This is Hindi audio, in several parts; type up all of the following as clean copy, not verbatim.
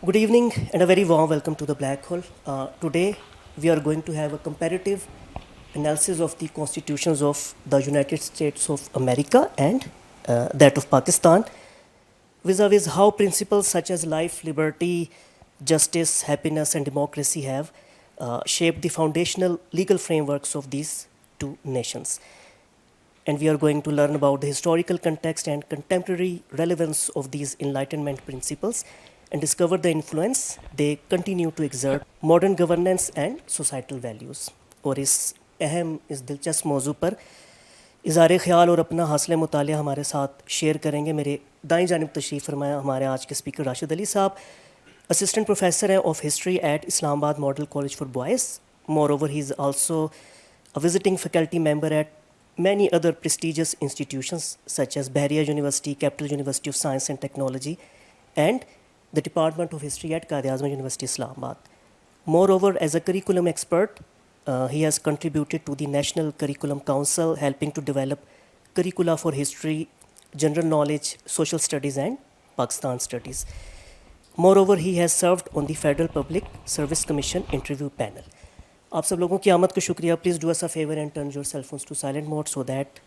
Good evening and a very warm welcome to the Black Hole. Today we are going to have a comparative analysis of the constitutions of the United States of America and that of Pakistan, vis-a-vis how principles such as life, liberty, justice, happiness, and democracy have shaped the foundational legal frameworks of these two nations. And we are going to learn about the historical context and contemporary relevance of these Enlightenment principles and discover the influence they continue to exert modern governance and societal values. और इस दिलचस्प मौजू पर इज़ारे ख्याल और अपना हासिल मुतालिया हमारे साथ शेयर करेंगे मेरे दाईं जानिब तशरीफ़ फरमाया हमारे आज के स्पीकर राशिद अली साहब, असिस्टेंट प्रोफेसर हैं of history eight Islamabad model college for boys. More over he is also a visiting faculty member at many other prestigious institutions such as Bahria University, Capital University of Science and Technology, and the Department of History at Quaid-e-Azam University, Islamabad. Moreover, as a curriculum expert, he has contributed to the National Curriculum Council, helping to develop curricula for history, general knowledge, social studies, and Pakistan studies. Moreover, he has served on the Federal Public Service Commission interview panel. आप सब लोगों की आमद को शुक्रिया. Please do us a favour and turn your cell phones to silent mode so that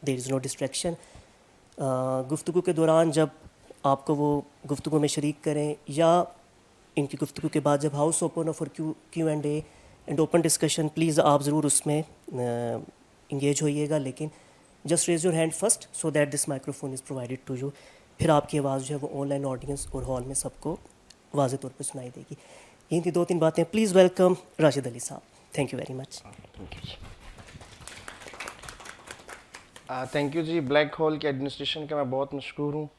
there is no distraction. गुफ्तगू के दौरान जब आपको वो गुफ्तगू में शरीक करें या इनकी गुफ्तगू के बाद जब हाउस ओपन हो for Q and A and open discussion, please आप ज़रूर उसमें इंगेज होइएगा, लेकिन just raise your hand first so that this microphone is provided to you. फिर आपकी आवाज़ जो है वो ऑनलाइन ऑडियंस और हॉल में सबको वाज़े तौर पर सुनाई देगी. यही थी 2-3 बातें. Please welcome Rashid Ali sahab. Thank you very much. Thank you ji. Black hole के एडमिनिस्ट्रेशन का मैं बहुत मशकूर हूँ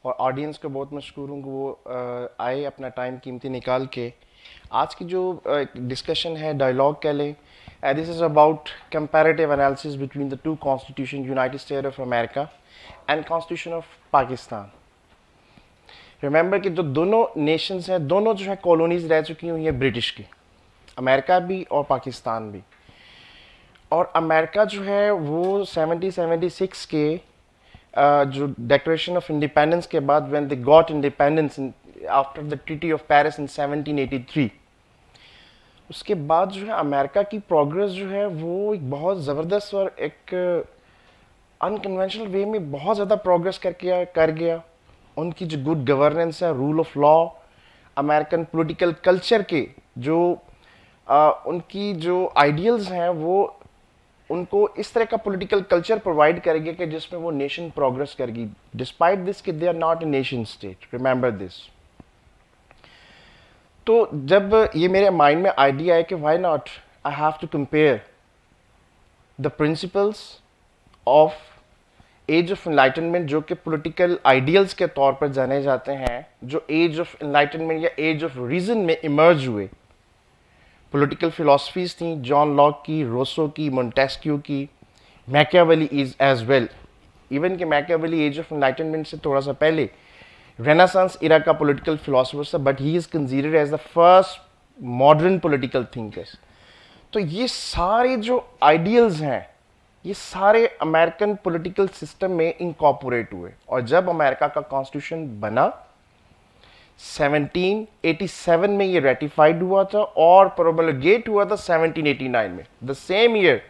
और ऑडियंस को बहुत मशकूर हूँ कि वो आए अपना टाइम कीमती निकाल के. आज की जो डिस्कशन है, डायलॉग कह लें, this is about comparative analysis between the two constitution, United State of America and constitution of Pakistan. Remember कि जो दोनों नेशंस हैं, दोनों जो है कॉलोनीज रह चुकी हुई हैं ब्रिटिश की, अमेरिका भी और पाकिस्तान भी. और अमेरिका जो है वो 1776 के जो डिक्लेरेशन ऑफ इंडिपेंडेंस के बाद, when they got independence after the treaty of Paris in 1783, उसके बाद जो है अमेरिका की प्रोग्रेस जो है वो एक बहुत ज़बरदस्त और एक अनकन्वेंशनल वे में बहुत ज़्यादा प्रोग्रेस कर गया. उनकी जो गुड गवर्नेंस है, rule of law, American political culture के जो उनकी जो आइडियल्स हैं वो उनको इस तरह का पॉलिटिकल कल्चर प्रोवाइड करेंगे कि जिसमें वो नेशन प्रोग्रेस करेगी. डिस्पाइट दिस कि they are not a nation state, remember this. तो जब ये मेरे माइंड में आइडिया है कि why not I have to compare the principles of age of enlightenment, जो कि पॉलिटिकल आइडियल्स के तौर पर जाने जाते हैं, जो एज ऑफ एनलाइटनमेंट या एज ऑफ रीजन में इमर्ज हुए. पॉलिटिकल फिलॉसफीज थी जॉन लॉक की, रोसो की, मोंटेस्क्यू की, Machiavelli is as well. Even कि मैकियावेली एज ऑफ एनलाइटनमेंट से थोड़ा सा पहले रेनेसांस इरा का पॉलिटिकल फिलोसोफर था, but he is considered as the first modern political thinkers. तो ये सारे जो आइडियल्स हैं ये सारे अमेरिकन पॉलिटिकल सिस्टम में इनकॉर्पोरेट हुए. और जब अमेरिका का कॉन्स्टिट्यूशन बना 1787 में ये रेटिफाइड हुआ था और प्रोमलगेट हुआ था 1789 में, द सेम ईयर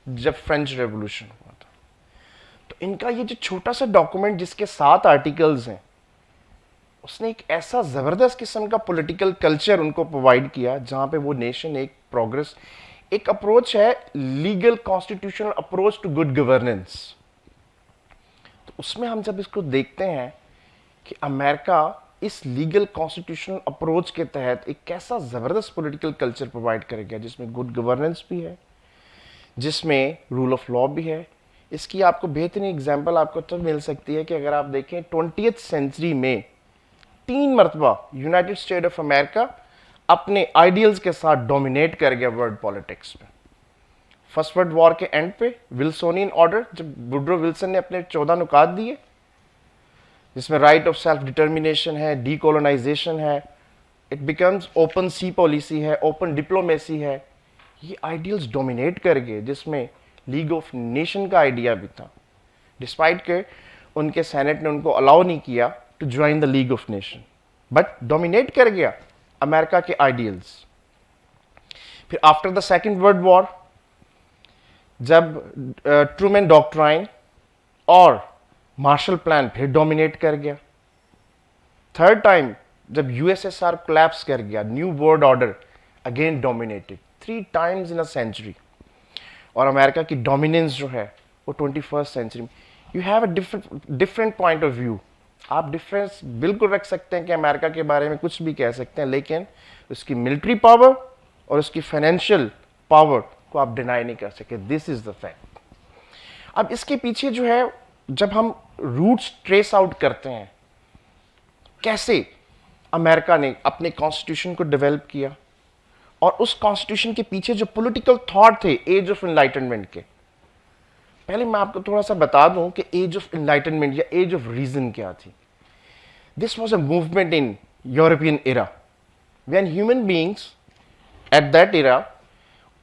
जब फ्रेंच रेवोल्यूशन हुआ था. तो इनका ये जो छोटा सा डॉक्यूमेंट जिसके 7 आर्टिकल्स हैं, उसने एक ऐसा जबरदस्त किस्म का पॉलिटिकल कल्चर उनको प्रोवाइड किया जहां पे वो नेशन एक प्रोग्रेस, एक अप्रोच है legal constitutional approach to good governance. तो उसमें हम जब इसको देखते हैं कि अमेरिका इस लीगल कॉन्स्टिट्यूशनल अप्रोच के तहत एक कैसा ज़बरदस्त पॉलिटिकल कल्चर प्रोवाइड करेगा जिसमें गुड गवर्नेंस भी है, जिसमें रूल ऑफ लॉ भी है. इसकी आपको बेहतरीन एग्जांपल आपको तब मिल सकती है कि अगर आप देखें 20th सेंचुरी में 3 मरतबा यूनाइटेड स्टेट ऑफ अमेरिका अपने आइडियल्स के साथ डोमिनेट कर गया वर्ल्ड पॉलिटिक्स में. फर्स्ट वर्ल्ड वॉर के एंड पे विल्सोनियन ऑर्डर, जब वुड्रो विल्सन ने अपने 14 नुकात दिए जिसमें राइट ऑफ सेल्फ डिटर्मिनेशन है, डीकोलोनाइजेशन है, it becomes open sea policy है, ओपन डिप्लोमेसी है, ये आइडियल्स डोमिनेट कर गए, जिसमें लीग ऑफ नेशन का आइडिया भी था, डिस्पाइट के उनके सेनेट ने उनको अलाउ नहीं किया to join the League of Nation. But dominate कर गया अमेरिका के आइडियल्स। फिर after the second world war जब ट्रूमैन डॉक्ट्राइन और मार्शल प्लान फिर डोमिनेट कर गया। थर्ड टाइम जब यूएसएसआर कोलैप्स कर गया, new world order again dominated 3 times in a century. और अमेरिका की डोमिनेंस जो है वो 21st सेंचुरी में। You have a different point of view. आप डिफरेंस बिल्कुल रख सकते हैं कि अमेरिका के बारे में कुछ भी कह सकते हैं, लेकिन उसकी मिलिट्री पावर और उसकी फाइनेंशियल पावर को आप डिनाई नहीं कर सकते। This is the fact. अब इसके पीछे जो है, जब हम रूट्स ट्रेस आउट करते हैं कैसे अमेरिका ने अपने कॉन्स्टिट्यूशन को डेवलप किया, और उस कॉन्स्टिट्यूशन के पीछे जो पॉलिटिकल थॉट थे एज ऑफ एनलाइटनमेंट के। पहले मैं आपको थोड़ा सा बता दूं कि एज ऑफ एनलाइटनमेंट या एज ऑफ रीजन क्या थी। This was a movement in European era when human beings at that era,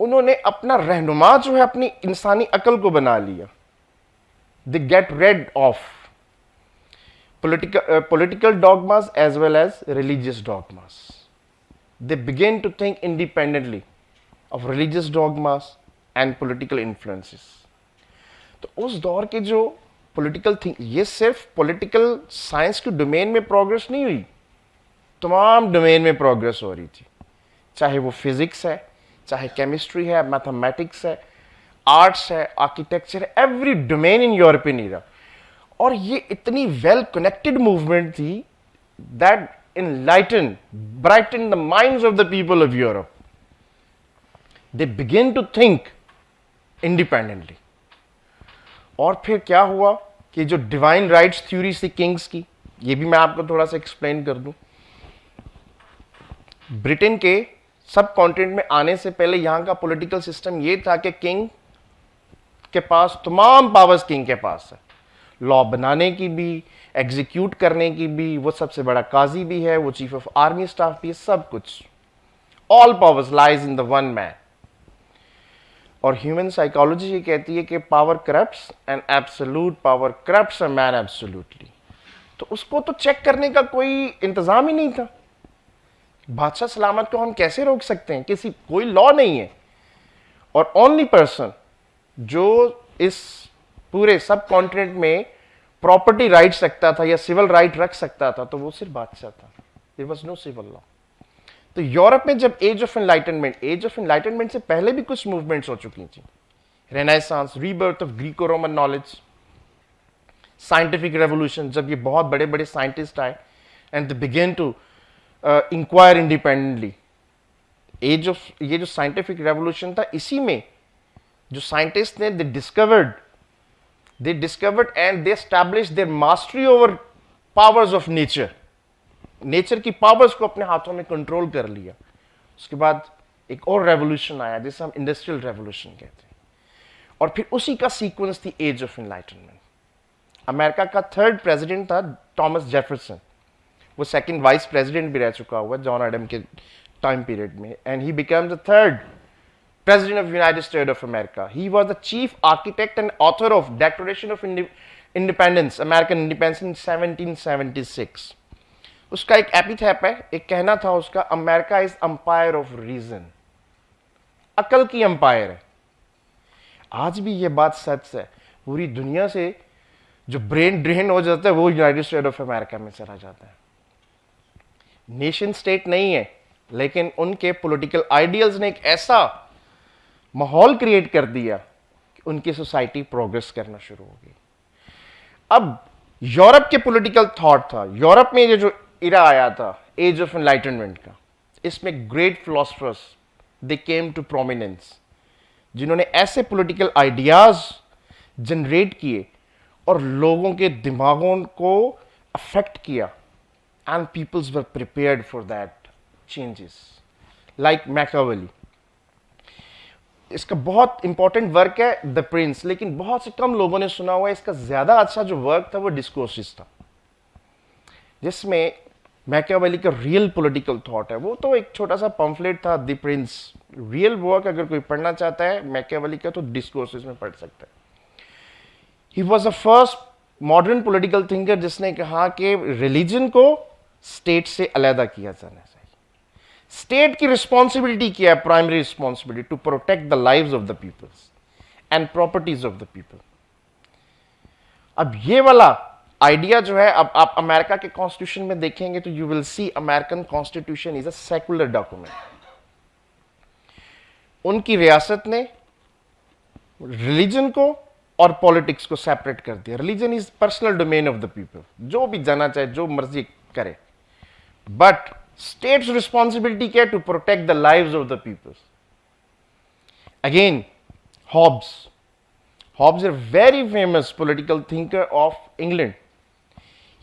उन्होंने अपना रहनुमा जो है अपनी इंसानी अकल को बना लिया। They get rid of political dogmas as well as religious dogmas. They begin to think independently of religious dogmas and political influences. तो उस दौर के जो पॉलिटिकल थिंक, ये सिर्फ पॉलिटिकल साइंस की डोमेन में प्रोग्रेस नहीं हुई, तमाम डोमेन में प्रोग्रेस हो रही थी। चाहे वो फिजिक्स है, चाहे केमिस्ट्री है, मैथमेटिक्स है, आर्ट्स है, आर्किटेक्चर है, every domain in European era. और ये इतनी वेल कनेक्टेड मूवमेंट थी that enlighten, brighten the minds of the people of Europe. They begin to think independently. और फिर क्या हुआ कि जो डिवाइन राइट्स थ्योरी थी किंग्स की, ये भी मैं आपको थोड़ा सा एक्सप्लेन कर दूं। ब्रिटेन के सब कॉन्टिनेंट में आने से पहले यहां का पॉलिटिकल सिस्टम ये था कि किंग के पास तमाम पावर्स किंग के पास है, लॉ बनाने की भी, एग्जीक्यूट करने की भी, वो सबसे बड़ा काजी भी है, वो चीफ ऑफ आर्मी स्टाफ भी है, सब कुछ। All powers lies in the one man. और ह्यूमन साइकोलॉजी ये कहती है कि power corrupts and absolute power corrupts a man absolutely. तो उसको तो चेक करने का कोई इंतजाम ही नहीं था। बादशाह सलामत को हम कैसे रोक सकते हैं? कोई लॉ नहीं है। और ओनली पर्सन जो इस पूरे सब कॉन्टिनेंट में प्रॉपर्टी राइट्स रखता था या सिविल राइट रख सकता था, तो वो सिर्फ बादशाह था। There was no civil law. तो यूरोप में जब एज ऑफ एनलाइटनमेंट से पहले भी कुछ मूवमेंट्स हो चुकी थी। Renaissance, rebirth of Greco Roman knowledge, scientific revolution, जब ये बहुत बड़े बड़े साइंटिस्ट आए and they began to inquire independently. ये जो साइंटिफिक रेवोल्यूशन था, इसी में जो साइंटिस्ट ने they discovered and they established their mastery over powers of nature. Nature की पावर्स को अपने हाथों में कंट्रोल कर लिया। उसके बाद एक और रेवोल्यूशन आया जिसे हम इंडस्ट्रियल रेवोल्यूशन कहते हैं, और फिर उसी का सीक्वेंस थी एज ऑफ एनलाइटनमेंट। अमेरिका का थर्ड प्रेसिडेंट था थॉमस जेफरसन। वो सेकंड वाइस प्रेसिडेंट भी रह चुका हुआ जॉन एडम के टाइम पीरियड में, and he become the third President of United States of America. He was the chief architect and author of Declaration of Independence, American Independence in 1776. उसका एक एपिथेप है, एक कहना था उसका, America is empire of reason, अकल की अंपायर है। आज भी ये बात सच है। पूरी दुनिया से जो ब्रेन ड्रेन हो जाता है वो यूनाइटेड स्टेट ऑफ अमेरिका में चला जाता है। नेशन स्टेट नहीं है, लेकिन उनके पॉलिटिकल आइडियल्स ने एक ऐसा माहौल क्रिएट कर दिया कि उनकी सोसाइटी प्रोग्रेस करना शुरू हो गई। अब यूरोप के पॉलिटिकल थॉट था, यूरोप में ये जो इरा आया था एज ऑफ एनलाइटनमेंट का, इसमें great philosophers they came to prominence, जिन्होंने ऐसे पॉलिटिकल आइडियाज जनरेट किए और लोगों के दिमागों को अफेक्ट किया, and peoples were prepared for that changes, like Machiavelli. इसका बहुत इंपॉर्टेंट वर्क है द प्रिंस, लेकिन बहुत से कम लोगों ने सुना हुआ है। इसका ज्यादा अच्छा जो वर्क था वो डिस्कोर्सेस था, जिसमें मैकियावेली का रियल पॉलिटिकल थॉट है। वो तो एक छोटा सा पंफलेट था द प्रिंस। रियल वर्क अगर कोई पढ़ना चाहता है मैकियावेली का तो डिस्कोर्सेस में पढ़ सकता है। He was the first modern political thinker जिसने कहा कि रिलीजन को स्टेट से अलहदा किया जाना चाहिए। स्टेट की रिस्पॉन्सिबिलिटी क्या है? Primary responsibility to protect the lives of the peoples and properties of the people. अब ये वाला आइडिया जो है, अब आप अमेरिका के कॉन्स्टिट्यूशन में देखेंगे तो you will see American constitution is a secular document. उनकी रियासत ने रिलीजन को और पॉलिटिक्स को सेपरेट कर दिया। Religion is personal domain of the people, जो भी जाना चाहे जो मर्जी करे, बट स्टेट्स रिस्पॉन्सिबिलिटी क्या है? To protect the lives of the people. Again Hobbes a very famous political thinker of England.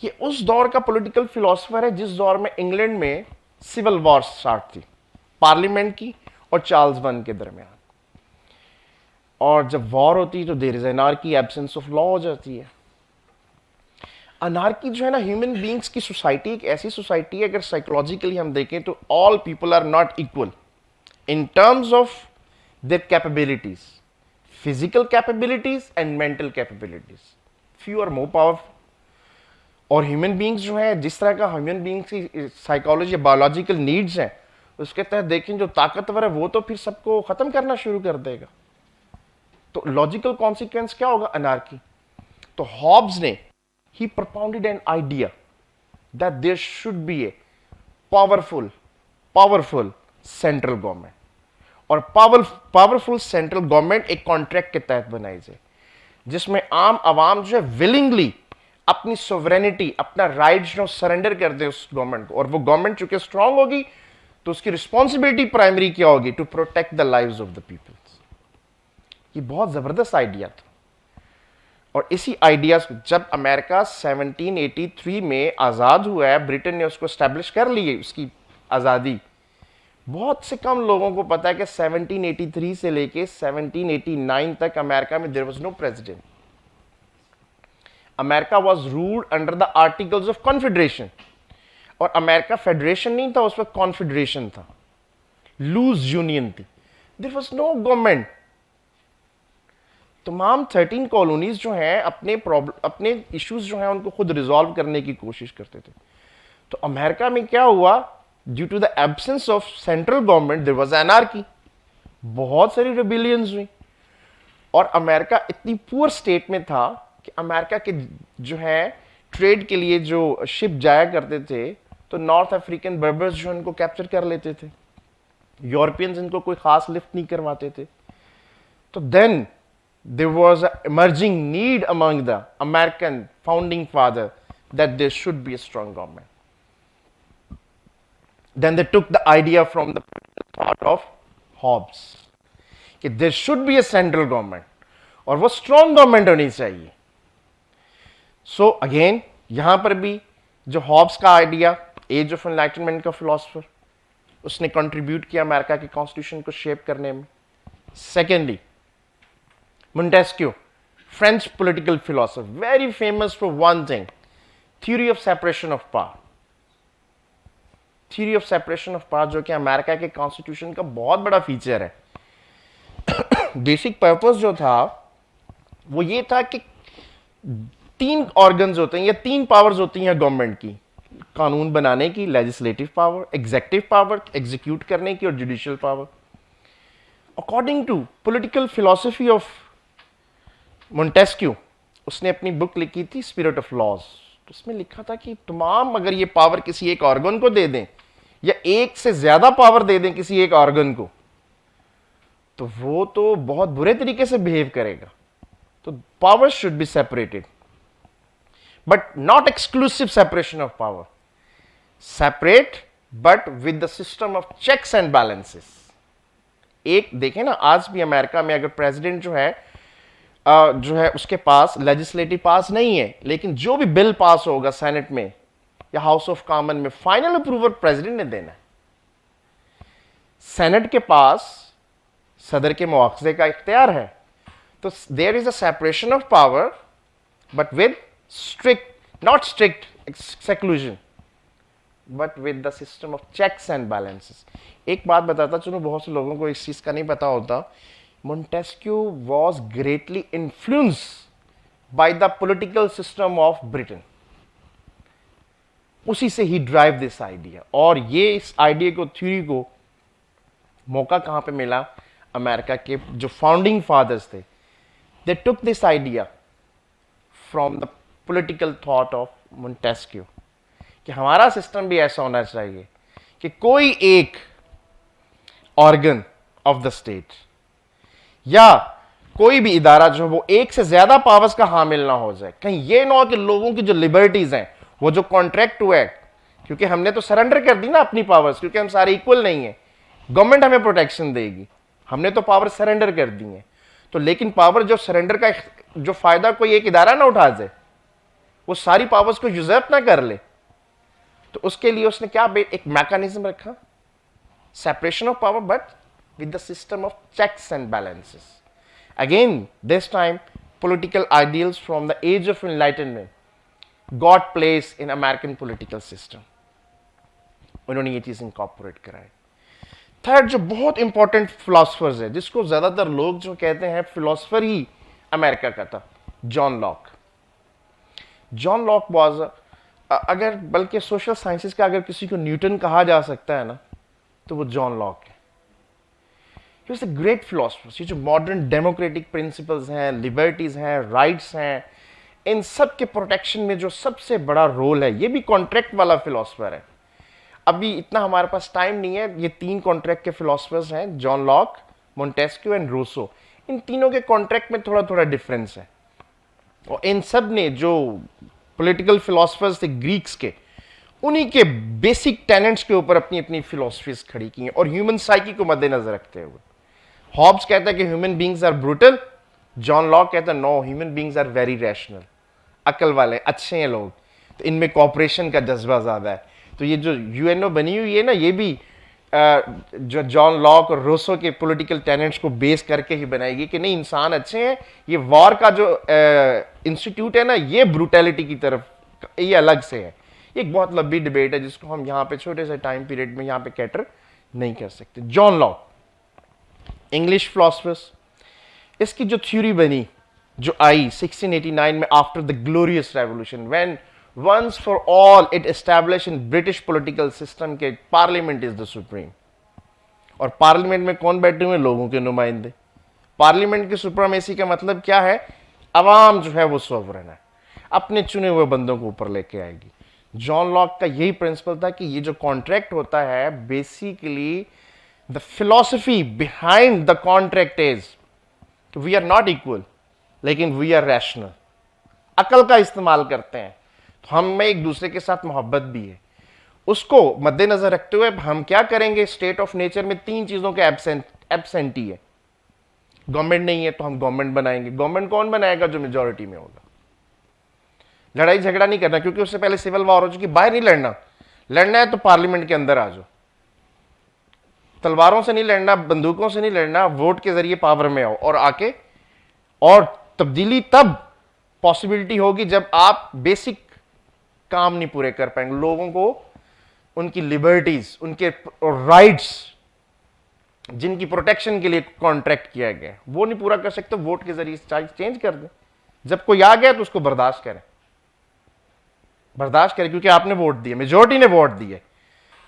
ये उस दौर का पॉलिटिकल फिलोसफर है जिस दौर में इंग्लैंड में सिविल वॉर स्टार्ट थी, पार्लियामेंट की और चार्ल्स वन के दरमियान। और जब वॉर होती है तो there is anarchy, absence of law हो जाती है। अनार्की जो है ना, ह्यूमन बींग्स की सोसाइटी एक ऐसी सोसाइटी है, अगर साइकोलॉजिकली हम देखें तो all people are not equal in terms of their capabilities, physical capabilities and mental capabilities. Few are more powerful. और ह्यूमन बींग्स जो है, जिस तरह का ह्यूमन बींग्स की साइकोलॉजी बायोलॉजिकल नीड्स हैं, उसके तहत देखें जो ताकतवर है वो तो फिर सबको खत्म करना शुरू कर देगा। तो लॉजिकल कॉन्सिक्वेंस क्या होगा? अनार्की। तो हॉब्स ने ही propounded an idea that there should be a powerful central government, और पावरफुल सेंट्रल गवर्नमेंट एक कॉन्ट्रैक्ट के तहत बनाई जाए, जिसमें आम आवाम जो है विलिंगली अपनी सोवरेनिटी, अपना राइट्स जो सरेंडर कर दे उस गवर्नमेंट को। और वो गवर्नमेंट चूंकि स्ट्रांग होगी तो उसकी रिस्पॉन्सिबिलिटी प्राइमरी क्या होगी? To protect the lives of the peoples. ये बहुत जबरदस्त आइडिया था। और इसी आइडियाज को जब अमेरिका 1783 में आज़ाद हुआ है, ब्रिटेन ने उसको स्टैब्लिश कर ली है उसकी आज़ादी। बहुत से कम लोगों को पता है कि 1783 से लेके 1789 तक अमेरिका में there was no president. America was ruled under the Articles of Confederation. और अमेरिका फेडरेशन नहीं था, उस वक्त कॉन्फेडरेशन था, लूज यूनियन थी। There was no government. तमाम 13 कॉलोनीज जो हैं अपने इश्यूज जो हैं उनको खुद रिजॉल्व करने की कोशिश करते थे। तो अमेरिका में क्या हुआ? Due to the absence of central government there was anarchy. बहुत सारी रिबेलियंस हुई। और अमेरिका इतनी पुअर स्टेट में था कि अमेरिका के जो है ट्रेड के लिए जो शिप जाया करते थे तो नॉर्थ अफ्रीकन बर्बर्स जो इनको कैप्चर कर लेते थे। यूरोपियंस इनको कोई खास लिफ्ट नहीं करवाते थे। तो then there was an emerging need among the American founding father that there should be a strong government. Then they took the idea from the thought of Hobbes कि there should be a central government और वो strong government होनी चाहिए। So again यहाँ पर भी जो हॉब्स का आइडिया, एज ऑफ एनलाइटनमेंट का फिलोसफर, उसने कंट्रीब्यूट किया अमेरिका के कॉन्स्टिट्यूशन को शेप करने में। Secondly Montesquieu, French political philosopher, very famous for one thing, theory of separation of power. Theory of separation of power जो कि अमेरिका के कॉन्स्टिट्यूशन का बहुत बड़ा फीचर है। बेसिक पर्पस जो था वो ये था कि 3 ऑर्गन्स होते हैं या 3 पावर्स होती हैं गवर्नमेंट की, कानून बनाने की, legislative power, executive power, execute करने की, और judicial power. According to political philosophy of Montesquieu, उसने अपनी बुक लिखी थी स्पिरिट ऑफ लॉज। तो उसमें लिखा था कि तमाम अगर ये पावर किसी एक ऑर्गन को दे दें या एक से ज्यादा पावर दे दें किसी एक ऑर्गन को, तो वो तो बहुत बुरे तरीके से बिहेव करेगा। तो power should be separated, but not exclusive separation of power, separate but with the system of checks and balances. एक देखें ना, आज भी अमेरिका में अगर प्रेसिडेंट जो है उसके पास लेजिस्लेटिव पास नहीं है, लेकिन जो भी बिल पास होगा सेनेट में या हाउस ऑफ कॉमन में, फाइनल अप्रूवल प्रेसिडेंट ने देना है। सेनेट के पास सदर के मुआवजे का इख्तियार है। तो there is a separation of power but with strict, not strict seclusion, but with the system of checks and balances. एक बात बताता चलो, बहुत से लोगों को इस चीज का नहीं पता होता, Montesquieu was greatly influenced by the political system of Britain. उसी से ही ड्राइव दिस आइडिया। और ये इस आइडिया को, थ्योरी को मौका कहां पे मिला? अमेरिका के जो फाउंडिंग फादर्स थे, they took this idea from the political thought of Montesquieu कि हमारा सिस्टम भी ऐसा होना चाहिए कि कोई एक ऑर्गन ऑफ द स्टेट या कोई भी इदारा जो वो एक से ज्यादा पावर्स का हामिल ना हो जाए। कहीं ये ना हो कि लोगों की जो लिबर्टीज हैं, वो जो कॉन्ट्रैक्ट हुआ है, क्योंकि हमने तो सरेंडर कर दी ना अपनी पावर्स, क्योंकि हम सारे इक्वल नहीं है, गवर्नमेंट हमें प्रोटेक्शन देगी, हमने तो पावर सरेंडर कर दी है। तो लेकिन पावर जो सरेंडर का जो फायदा कोई एक इदारा ना उठा जाए, वो सारी पावर्स को यूजर्प ना कर ले, तो उसके लिए उसने क्या एक मैकेनिज्म रखा, separation of power but with the system of checks and balances. Again, this time, political ideals from the age of enlightenment got place in American political system. उन्होंने ये चीज incorporate कराई। थर्ड, जो बहुत इंपॉर्टेंट फिलोसफर्स है, जिसको ज्यादातर लोग जो कहते हैं फिलोसफर ही अमेरिका का था, John Locke. John Locke was, अगर बल्कि सोशल साइंसेस का अगर किसी को न्यूटन कहा जा सकता है ना, तो वो जॉन लॉक है। He was a great philosopher। ये जो मॉडर्न डेमोक्रेटिक प्रिंसिपल्स हैं, लिबर्टीज हैं, राइट्स हैं, इन सब के प्रोटेक्शन में जो सबसे बड़ा रोल है, ये भी कॉन्ट्रैक्ट वाला फिलोसफर है। अभी इतना हमारे पास टाइम नहीं है, ये 3 कॉन्ट्रैक्ट के फिलोसफर्स हैं, John Locke, Montesquieu and Rousseau. इन तीनों के कॉन्ट्रैक्ट में थोड़ा थोड़ा डिफरेंस है, और इन सब ने जो पॉलिटिकल फिलोसफर्स थे ग्रीक्स के, उन्हीं के बेसिक टेनेंट्स के ऊपर अपनी अपनी फिलोसफीज खड़ी की हैं, और ह्यूमन साइकी को मद्देनजर रखते हुए। हॉब्स कहता है कि human beings are brutal, John Locke कहता है no, human beings are very rational, अकल वाले, अच्छे हैं लोग, तो इनमें कॉपरेशन का जज्बा ज्यादा है। तो ये जो यूएनओ बनी हुई है ना, ये भी जो जॉन लॉक और रूसो के पॉलिटिकल टेनेंट्स को बेस करके ही बनाएगी कि नहीं, इंसान अच्छे हैं, ये वॉर का जो इंस्टीट्यूट है ना, ये ब्रूटैलिटी की तरफ ये अलग से है। ये एक बहुत लंबी डिबेट है जिसको हम यहाँ पे छोटे से टाइम पीरियड में यहाँ पे कैटर नहीं कर सकते। जॉन लॉक, इंग्लिश फिलोसफर्स, इसकी जो थ्योरी बनी, जो आई 1689 में after the glorious revolution, when once for all it establish in British political system के पार्लियामेंट इज द सुप्रीम। और पार्लियामेंट में कौन बैठे हुए? लोगों के नुमाइंदे। पार्लियामेंट की सुप्रीमेसी का मतलब क्या है? अवाम जो है वो सोवरेन है, अपने चुने हुए बंदों को ऊपर लेके आएगी। जॉन लॉक का यही प्रिंसिपल था कि ये जो कॉन्ट्रैक्ट होता है, basically the philosophy behind the contract is we are not equal, लेकिन we are rational, अकल का इस्तेमाल करते हैं, तो हम में एक दूसरे के साथ मोहब्बत भी है। उसको मद्देनजर रखते हुए हम क्या करेंगे? स्टेट ऑफ नेचर में 3 चीजों के एब्सेंटी है। गवर्नमेंट नहीं है तो हम गवर्नमेंट बनाएंगे। गवर्नमेंट कौन बनाएगा? जो मेजोरिटी में होगा। लड़ाई झगड़ा नहीं करना, क्योंकि उससे पहले सिविल वॉर हो चुकी, बाहर नहीं लड़ना, लड़ना है तो पार्लियामेंट के अंदर आ जाओ। तलवारों से नहीं लड़ना, बंदूकों से नहीं लड़ना, वोट के जरिए पावर में आओ और आके, और तब्दीली तब पॉसिबिलिटी होगी जब आप बेसिक काम नहीं पूरे कर पाएंगे, लोगों को उनकी लिबर्टीज, उनके राइट्स जिनकी प्रोटेक्शन के लिए कॉन्ट्रैक्ट किया गया वो नहीं पूरा कर सकते, वोट के जरिए चेंज कर दें। जब कोई आ गया तो उसको बर्दाश्त करें, क्योंकि आपने वोट दिए, मेजोरिटी ने वोट दिए।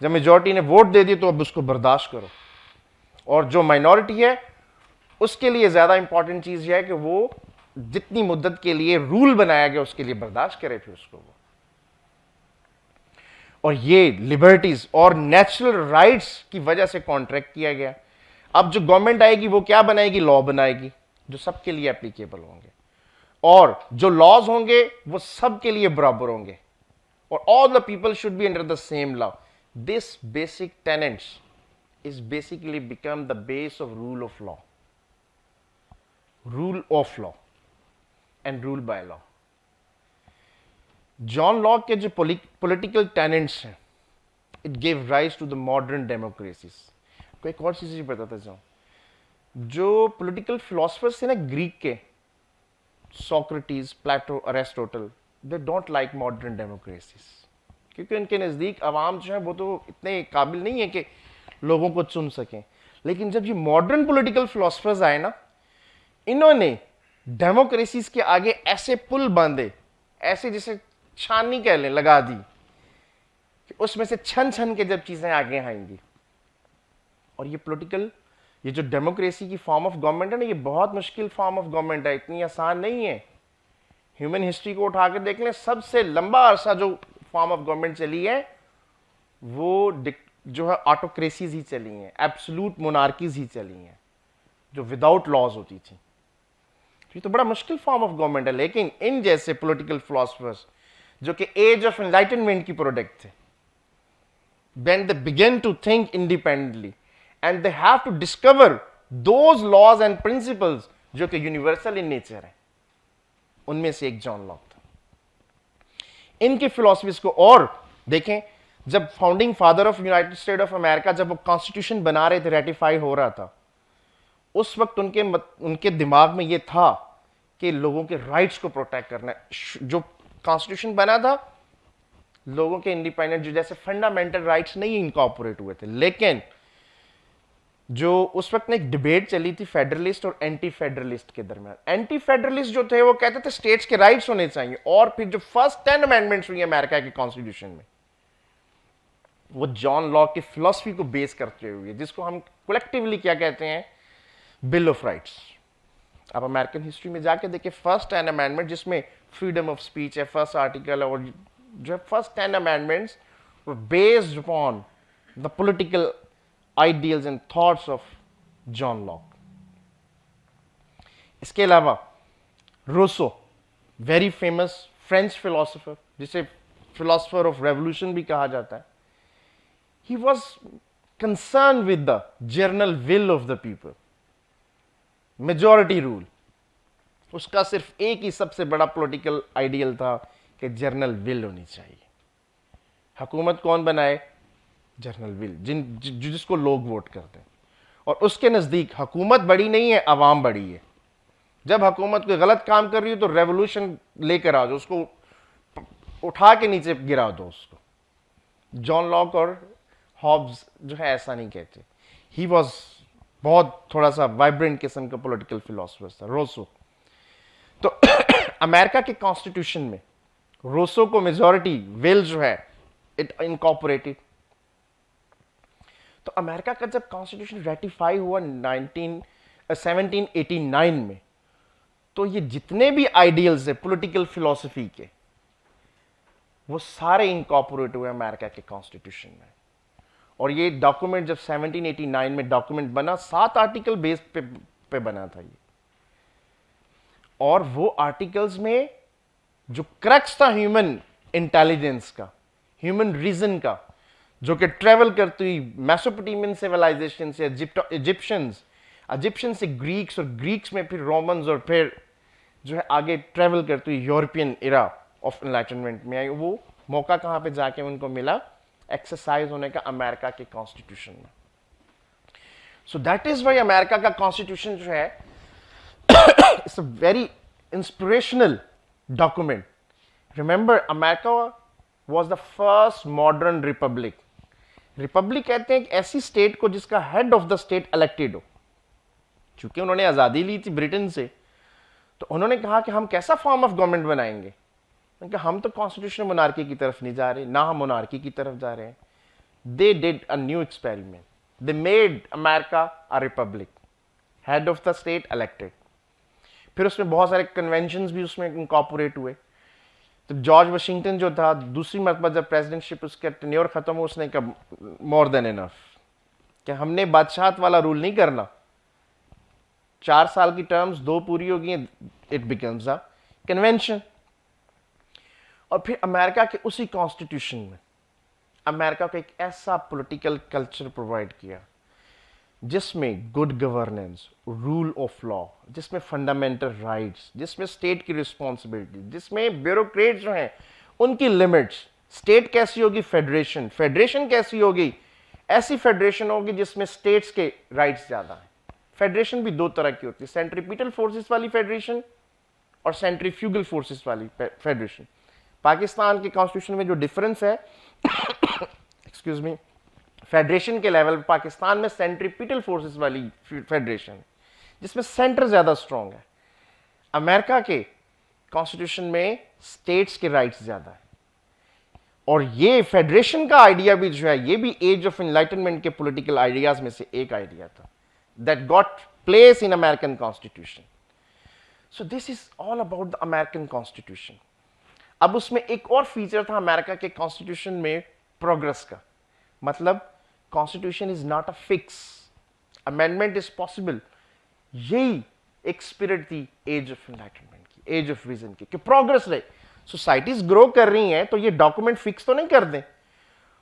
जब मेजॉरिटी ने वोट दे दी तो अब उसको बर्दाश्त करो। और जो माइनॉरिटी है उसके लिए ज्यादा इंपॉर्टेंट चीज यह है कि वो जितनी मुद्दत के लिए रूल बनाया गया उसके लिए बर्दाश्त करे फिर उसको वो। और ये लिबर्टीज और नेचुरल राइट्स की वजह से कॉन्ट्रैक्ट किया गया। अब जो गवर्नमेंट आएगी वो क्या बनाएगी? लॉ बनाएगी जो सबके लिए एप्लीकेबल होंगे, और जो लॉज होंगे वो सबके लिए बराबर होंगे, और all the people should be under the same law. This basic tenets is basically become the base of rule of law and rule by law। John Locke के जो political tenets हैं, it gave rise to the modern democracies। कोई एक और चीज बताता जाऊं, जो political philosophers थे ना ग्रीक के, Socrates, Plato, Aristotle, they don't like modern democracies, क्योंकि उनके नज़दीक अवाम जो है वो तो इतने काबिल नहीं है कि लोगों को चुन सकें। लेकिन जब ये मॉडर्न पॉलिटिकल फिलोसफर्स आए ना, इन्होंने डेमोक्रेसीज के आगे ऐसे पुल बांधे, ऐसे जैसे छानी कह लें लगा दी, कि उसमें से छन छन के जब चीजें आगे आएंगी, और ये पॉलिटिकल, ये जो डेमोक्रेसी की फॉर्म ऑफ गवर्नमेंट है ना, ये बहुत मुश्किल फॉर्म ऑफ गवर्नमेंट है, इतनी आसान नहीं है। ह्यूमन हिस्ट्री को उठा के देख लें, सबसे लंबा अरसा जो फॉर्म ऑफ गवर्नमेंट चली है वो जो है ऑटोक्रेसीज ही चली हैं, एब्सोल्यूट मोनार्कीज ही चली हैं, जो विदाउट लॉज होती थी। ये तो बड़ा मुश्किल फॉर्म ऑफ गवर्नमेंट है, लेकिन इन जैसे पॉलिटिकल फिलोसफर्स जो कि एज ऑफ एनलाइटनमेंट की प्रोडक्ट थे, when they begin to think independently and they have to discover those laws and principles जो कि यूनिवर्सल इन नेचर है, उनमें से एक जॉन लॉक था। इनके फिलोसफीज को और देखें, जब founding father of United State of America जब वो कॉन्स्टिट्यूशन बना रहे थे, रेटिफाई हो रहा था, उस वक्त उनके दिमाग में ये था कि लोगों के राइट्स को प्रोटेक्ट करना है। जो कॉन्स्टिट्यूशन बना था, लोगों के इंडिपेंडेंट जो जैसे फंडामेंटल राइट्स नहीं इनकॉर्पोरेट हुए थे, लेकिन जो उस वक्त में एक डिबेट चली थी फेडरलिस्ट और एंटी फेडरलिस्ट के दरमियान। एंटी फेडरलिस्ट जो थे वो कहते थे स्टेट्स के राइट्स होने चाहिए, और फिर जो फर्स्ट 10 अमेंडमेंट्स हुई अमेरिका के कॉन्स्टिट्यूशन में, वो जॉन लॉक की फिलॉसफी को बेस करते हुए, जिसको हम कलेक्टिवली क्या कहते हैं, बिल ऑफ राइट्स। आप अमेरिकन हिस्ट्री में जाके देखिए, फर्स्ट 10 अमेंडमेंट जिसमें फ्रीडम ऑफ स्पीच है, फर्स्ट आर्टिकल, और जो first 10 amendments were based upon the political ideals and thoughts of John Locke. इसके अलावा Rousseau, very famous French philosopher, जिसे फिलोसोफर ऑफ रेवोल्यूशन भी कहा जाता है, he was concerned with the general will of the people, majority rule। उसका सिर्फ एक ही सबसे बड़ा पॉलिटिकल आइडियल था कि जनरल विल होनी चाहिए। हुकूमत कौन बनाए? जनरल विल, जिसको लोग वोट करते हैं। और उसके नजदीक हुकूमत बड़ी नहीं है, अवाम बड़ी है। जब हुकूमत कोई गलत काम कर रही हो तो रेवोल्यूशन लेकर आ जाओ, उसको उठा के नीचे गिरा दो उसको। जॉन लॉक और हॉब्स जो है ऐसा नहीं कहते। ही वॉज बहुत थोड़ा सा वाइब्रेंट किस्म का पॉलिटिकल फिलोसफर था रोसो। तो अमेरिका के कॉन्स्टिट्यूशन में रोसो को मेजॉरिटी विल जो है इट इनकॉर्पोरेटेड। तो अमेरिका का जब कॉन्स्टिट्यूशन रेटिफाई हुआ 1789 में, तो ये जितने भी आइडियल्स है पॉलिटिकल फिलोसफी के, वो सारे इनकॉर्पोरेट हुए अमेरिका के कॉन्स्टिट्यूशन में। और ये डॉक्यूमेंट जब 1789 में डॉक्यूमेंट बना, 7 आर्टिकल बेस पे बना था ये। और वो आर्टिकल्स में जो क्रक्स था ह्यूमन इंटेलिजेंस का, ह्यूमन रीजन का, जो कि ट्रेवल करती हुई मेसोपोटामियन सिविलाइजेशन से इजिप्शियन से ग्रीक्स, और ग्रीक्स में फिर रोमन्स, और फिर जो है आगे ट्रेवल करती हुई यूरोपियन इरा ऑफ एनलाइटनमेंट में आई। वो मौका कहां पे जाके उनको मिला? एक्सरसाइज होने का अमेरिका के कॉन्स्टिट्यूशन में। So that is why America का कॉन्स्टिट्यूशन जो है it's a very inspirational document. Remember, America was the first modern republic. Republic कहते हैं एक ऐसी स्टेट को जिसका head of the state elected हो। चूंकि उन्होंने आजादी ली थी ब्रिटेन से, तो उन्होंने कहा कि हम कैसा फॉर्म ऑफ गवर्नमेंट बनाएंगे। क्योंकि हम तो कॉन्स्टिट्यूशनल मोनार्की की तरफ नहीं जा रहे, ना हम मोनार्की की तरफ जा रहे हैं। They did a new experiment, they made America a republic, head of the state elected. फिर उसमें बहुत सारे कन्वेंशंस भी उसमें इनकॉर्पोरेट हुए। तो जॉर्ज वाशिंगटन जो था, दूसरी मरतबा जब प्रेसिडेंटशिप उसका टेन्योर खत्म हो, उसने कहा मोर देन इनफ, कि हमने बादशाहत वाला रूल नहीं करना। 4 साल की टर्म्स 2 पूरी हो गई, इट बिकम्स अ कन्वेंशन। और फिर अमेरिका के उसी कॉन्स्टिट्यूशन में अमेरिका को एक ऐसा पॉलिटिकल कल्चर प्रोवाइड किया जिसमें good governance, rule of law, जिसमें फंडामेंटल राइट्स, जिसमें स्टेट की रिस्पॉन्सिबिलिटी, जिसमें ब्यूरोक्रेट जो हैं उनकी लिमिट्स। स्टेट कैसी होगी? फेडरेशन। फेडरेशन कैसी होगी? ऐसी फेडरेशन होगी जिसमें स्टेट्स के राइट्स ज्यादा हैं। फेडरेशन भी 2 तरह की होती है, सेंट्रीपिटल फोर्सेस वाली फेडरेशन और सेंट्रीफ्यूगल फोर्सेस वाली फेडरेशन। पाकिस्तान के कॉन्स्टिट्यूशन में जो डिफरेंस है एक्सक्यूज मी, फेडरेशन के लेवल पाकिस्तान में सेंट्रीपिटल फोर्सेस वाली फेडरेशन, जिसमें सेंटर ज्यादा स्ट्रांग है। अमेरिका के कॉन्स्टिट्यूशन में स्टेट्स के राइट्स ज्यादा है। और ये फेडरेशन का आइडिया भी जो है, ये भी एज ऑफ एनलाइटनमेंट के पॉलिटिकल आइडियाज में से एक आइडिया था, that got place in American constitution. So this is all about the American constitution. अब उसमें एक और फीचर था अमेरिका के कॉन्स्टिट्यूशन में, प्रोग्रेस का. मतलब constitution is not a fix, amendment is possible. यही एक स्पिरिट थी एज ऑफ एनलाइटनमेंट की, एज ऑफ विजन की, कि प्रोग्रेस रहे. सोसाइटीज ग्रो कर रही हैं तो ये डॉक्यूमेंट फिक्स तो नहीं कर दें.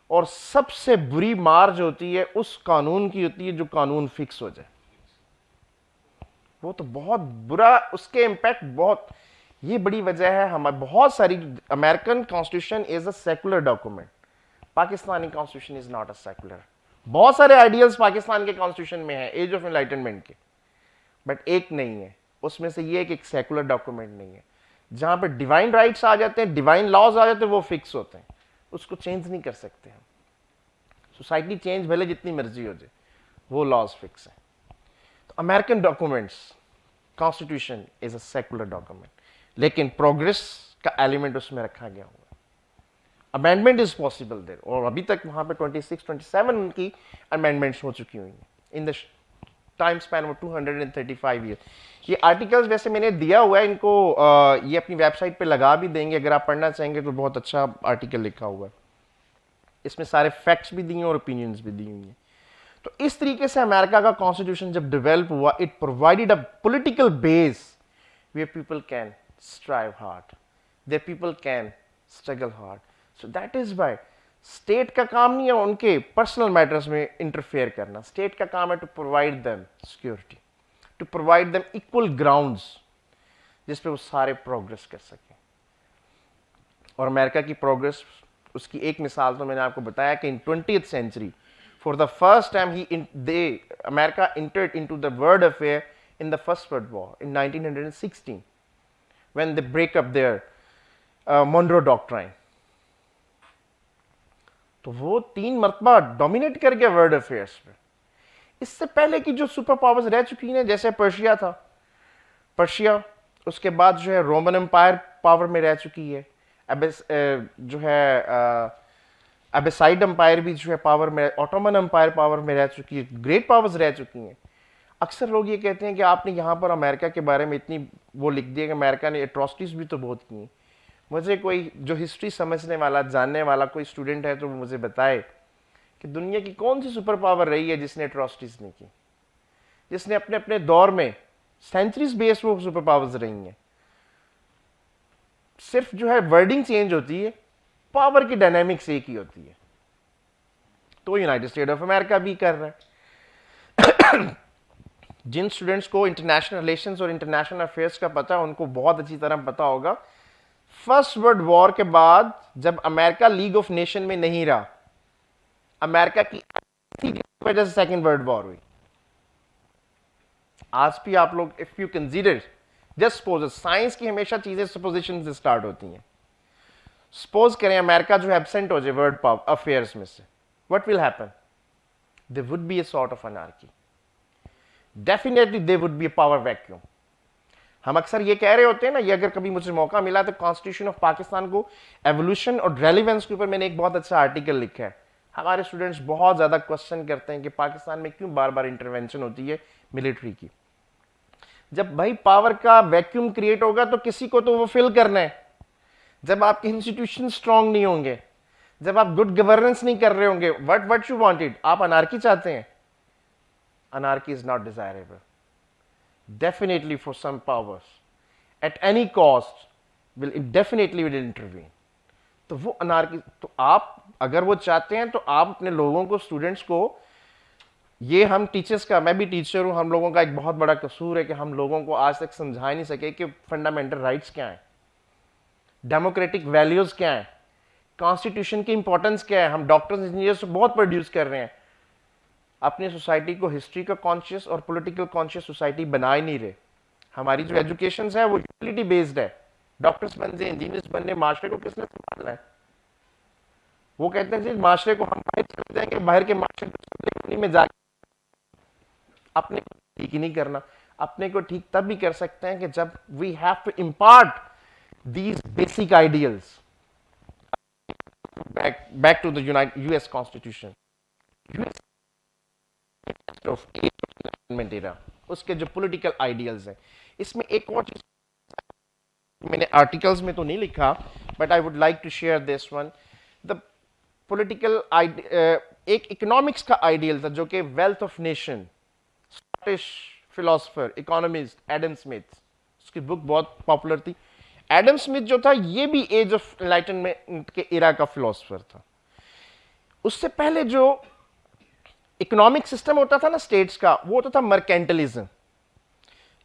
और सबसे बुरी मार जो होती है उस कानून की होती है जो कानून फिक्स हो जाए. वो तो बहुत बुरा, उसके इंपैक्ट बहुत, ये बड़ी वजह है हमारे बहुत सारी. American constitution is a secular document, Pakistani constitution is not a secular. बहुत सारे आइडियल्स पाकिस्तान के कॉन्स्टिट्यूशन में है एज ऑफ एनलाइटनमेंट के, बट एक नहीं है उसमें से. ये एक सेकुलर डॉक्यूमेंट नहीं है. जहां पे डिवाइन राइट्स आ जाते हैं, डिवाइन लॉज आ जाते हैं, वो फिक्स होते हैं, उसको चेंज नहीं कर सकते हम. सोसाइटी चेंज भले जितनी मर्जी हो जाए, वो लॉज फिक्स है. तो American documents, constitution is a secular document, लेकिन प्रोग्रेस का एलिमेंट उसमें रखा गया हुआ. अमेंडमेंट इज पॉसिबल देयर, और अभी तक वहां पे 26 27 उनकी अमेंडमेंट्स हो चुकी हुई हैं in the time span of 235 year. ये आर्टिकल्स वैसे मैंने दिया हुआ है इनको, ये अपनी वेबसाइट पे लगा भी देंगे, अगर आप पढ़ना चाहेंगे तो बहुत अच्छा आर्टिकल लिखा हुआ है. इसमें सारे फैक्ट्स भी दिए और ओपिनियंस भी दी हुई हैं. तो इस तरीके से अमेरिका का कॉन्स्टिट्यूशन जब डेवलप हुआ, it provided a political base where people can strive hard, there people can struggle hard. So that is why state का काम नहीं है उनके पर्सनल मैटर्स में इंटरफेयर करना. स्टेट का काम है to provide them security, to provide them equal grounds जिस पे वो सारे प्रोग्रेस कर सकें. और अमेरिका की प्रोग्रेस, उसकी एक मिसाल तो मैंने आपको बताया कि इन 20th century for the first time America entered into the world affair in the First World War in 1916 when they break up their Monroe Doctrine. तो वो 3 मरतबा डोमिनेट कर गया वर्ल्ड अफेयर्स पे. इससे पहले की जो सुपर पावर्स रह चुकी हैं, जैसे पर्शिया था, पर्शिया, उसके बाद जो है रोमन एम्पायर पावर में रह चुकी है, जो है अबेसाइड एम्पायर भी जो है पावर में, ऑटोमन एम्पायर पावर में रह चुकी है, ग्रेट पावर्स रह चुकी हैं. अक्सर लोग ये कहते हैं कि आपने यहाँ पर अमेरिका के बारे में इतनी वो लिख दिया कि अमेरिका ने एट्रोसिटीज भी तो बहुत की हैं. मुझे कोई जो हिस्ट्री समझने वाला, जानने वाला कोई स्टूडेंट है तो मुझे बताए कि दुनिया की कौन सी सुपर पावर रही है जिसने एट्रोसिटीज नहीं की, जिसने अपने अपने दौर में सेंचुरीज बेस्ड वो सुपर पावर्स रही हैं. सिर्फ जो है वर्डिंग चेंज होती है, पावर की डायनामिक्स एक ही होती है. तो यूनाइटेड स्टेट ऑफ अमेरिका भी कर रहा है. जिन स्टूडेंट्स को इंटरनेशनल रिलेशंस और इंटरनेशनल अफेयर्स का पता है, उनको बहुत अच्छी तरह पता होगा, फर्स्ट वर्ल्ड वॉर के बाद जब अमेरिका लीग ऑफ नेशन में नहीं रहा, अमेरिका की वजह से सेकेंड वर्ल्ड वॉर हुई. आज भी आप लोग, if you consider, just suppose, science की हमेशा चीजें सपोजिशन से स्टार्ट होती हैं. सपोज करें अमेरिका जो है एब्सेंट हो जाए वर्ल्ड अफेयर्स में से, what will happen? There would be a sort of anarchy. Definitely there would be a power vacuum. हम अक्सर ये कह रहे होते हैं ना, ये अगर कभी मुझे मौका मिला तो कॉन्स्टिट्यूशन ऑफ पाकिस्तान को एवोल्यूशन और रेलिवेंस के ऊपर मैंने एक बहुत अच्छा आर्टिकल लिखा है. हमारे स्टूडेंट्स बहुत ज़्यादा क्वेश्चन करते हैं कि पाकिस्तान में क्यों बार बार इंटरवेंशन होती है मिलिट्री की. जब भाई पावर का वैक्यूम क्रिएट होगा तो किसी को तो वो फिल करना है. जब आपके इंस्टीट्यूशन स्ट्रांग नहीं होंगे, जब आप गुड गवर्नेंस नहीं कर रहे होंगे, व्हाट यू वांटेड, आप अनार्की चाहते हैं. Anarchy is not desirable. Definitely for some powers at any cost will definitely will intervene. तो वो अनार्की, तो आप अगर वो चाहते हैं तो आप अपने लोगों को, स्टूडेंट्स को, ये हम टीचर्स का, मैं भी टीचर हूं, हम लोगों का एक बहुत बड़ा कसूर है कि हम लोगों को आज तक समझा नहीं सके कि फंडामेंटल राइट्स क्या है, डेमोक्रेटिक वैल्यूज क्या है, कॉन्स्टिट्यूशन की इंपॉर्टेंस क्या है. हम डॉक्टर्स, इंजीनियर्स बहुत प्रोड्यूस कर रहे हैं, अपनी सोसाइटी को हिस्ट्री का कॉन्शियस और पॉलिटिकल कॉन्शियस सोसाइटी बना ही नहीं रहे. हमारी जो एजुकेशन है वो यूटिलिटी बेस्ड है. डॉक्टर्स बनने, इंजीनियर्स बनने, माशरे को किसने संभालना है? वो कहते हैं जी माशरे को हम बाहर चले जाएंगे, बाहर के माशरे में जाके अपने को ठीक ही नहीं करना. अपने को ठीक तब भी कर सकते हैं कि जब we have to impart these basic ideals. back to the US Constitution. US of Enlightenment era, उसके जो पॉलिटिकल आइडियल्स हैं, इसमें एक और चीज मैंने आर्टिकल्स में तो नहीं लिखा, but I would like to share this one. The political एक इकोनॉमिक्स का आइडियल था जो कि wealth of nation, Scottish philosopher economist Adam Smith, उसकी बुक बहुत पॉपुलर थी. एडम स्मिथ जो था ये भी एज ऑफ एनलाइटनमेंट के इरा का फिलोसोफर था. उससे पहले जो इकोनॉमिक सिस्टम होता था ना स्टेट्स का, वो होता था मर्केंटलिज्म,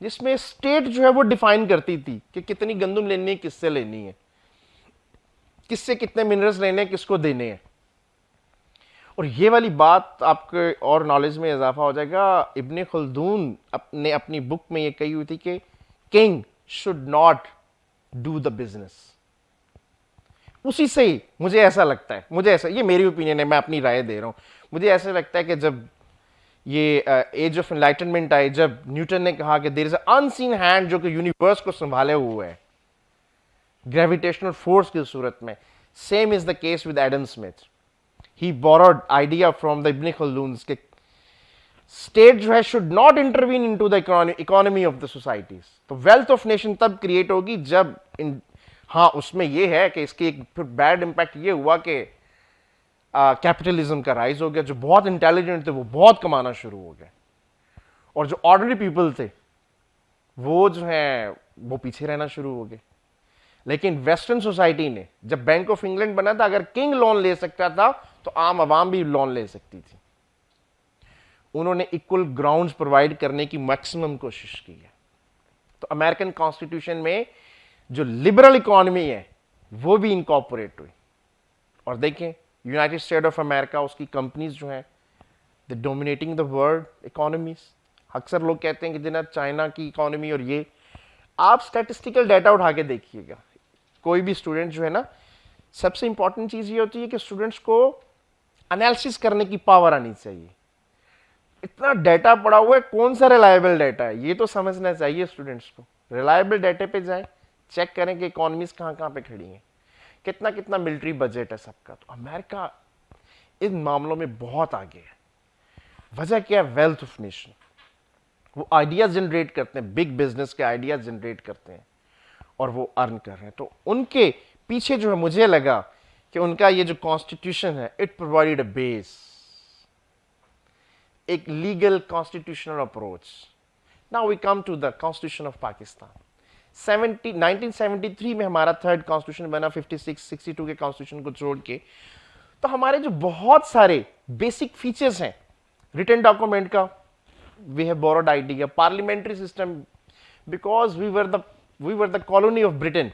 जिसमें स्टेट जो है वो डिफाइन करती थी कि कितनी गंदम लेनी है, किससे लेनी है, किससे कितने मिनरल्स लेने हैं, किसको देने हैं. और ये वाली बात आपके और नॉलेज में इजाफा हो जाएगा. इब्ने खल्दून ने अपनी बुक में ये कही हुई थी कि king should not do the business. उसी से ही मुझे ऐसा लगता है, मुझे ऐसा, ये मेरी ओपिनियन है, मैं अपनी राय दे रहा हूं, मुझे ऐसा लगता है कि जब ये एज ऑफ एनलाइटनमेंट आई, जब न्यूटन ने कहा कि देयर इज अनसीन हैंड जो कि यूनिवर्स को संभाले हुए है ग्रेविटेशनल फोर्स की सूरत में, same is the case with Adam Smith. He borrowed idea from the ibn Khaldun के स्टेट जो है should not intervene into the economy of the societies. तो वेल्थ ऑफ नेशन तब क्रिएट होगी जब हाँ, उसमें यह है कि इसकी एक फिर बैड इंपैक्ट ये हुआ कि कैपिटलिज्म का राइज हो गया. जो बहुत इंटेलिजेंट थे वो बहुत कमाना शुरू हो गए, और जो ऑर्डिनरी पीपल थे वो जो है वो पीछे रहना शुरू हो गए. लेकिन वेस्टर्न सोसाइटी ने, जब बैंक ऑफ इंग्लैंड बना था, अगर किंग लोन ले सकता था तो आम आवाम भी लोन ले सकती थी. उन्होंने इक्वल ग्राउंड्स प्रोवाइड करने की मैक्सिमम कोशिश की है. तो अमेरिकन कॉन्स्टिट्यूशन में जो लिबरल इकोनॉमी है वो भी इनकॉर्पोरेट हुई. और देखें यूनाइटेड स्टेट ऑफ अमेरिका, उसकी कंपनीज जो हैं the dominating the world economies. अक्सर लोग कहते हैं कि जिन्हें चाइना की इकोनॉमी, और ये आप स्टैटिस्टिकल डाटा उठा के देखिएगा. कोई भी स्टूडेंट जो है ना, सबसे इंपॉर्टेंट चीज ये होती है कि स्टूडेंट्स को एनालिसिस करने की पावर आनी चाहिए. इतना डाटा पड़ा हुआ है, कौन सा रिलायबल डाटा है ये तो समझना चाहिए स्टूडेंट्स को. रिलायबल डाटा पे जाएं, चेक करें कि इकोनॉमीज कहाँ कहाँ पे खड़ी हैं, कितना कितना मिलिट्री बजट है सबका. तो अमेरिका इन मामलों में बहुत आगे है. वजह क्या है? Wealth of nation. वो आइडियाज जनरेट करते हैं, बिग बिजनेस के आइडियाज जनरेट करते हैं और वो अर्न कर रहे हैं. तो उनके पीछे जो है, मुझे लगा कि उनका ये जो कॉन्स्टिट्यूशन है, इट प्रोवाइडेड अ बेस, एक legal constitutional approach. Now we come to the constitution of Pakistan. 1973 में हमारा थर्ड कॉन्स्टिट्यूशन बना, 56 62 के कॉन्स्टिट्यूशन को छोड़ के. तो हमारे जो बहुत सारे बेसिक फीचर्स हैं रिटन डॉक्यूमेंट का, we have borrowed idea. Parliamentary system, because we were the colony of Britain,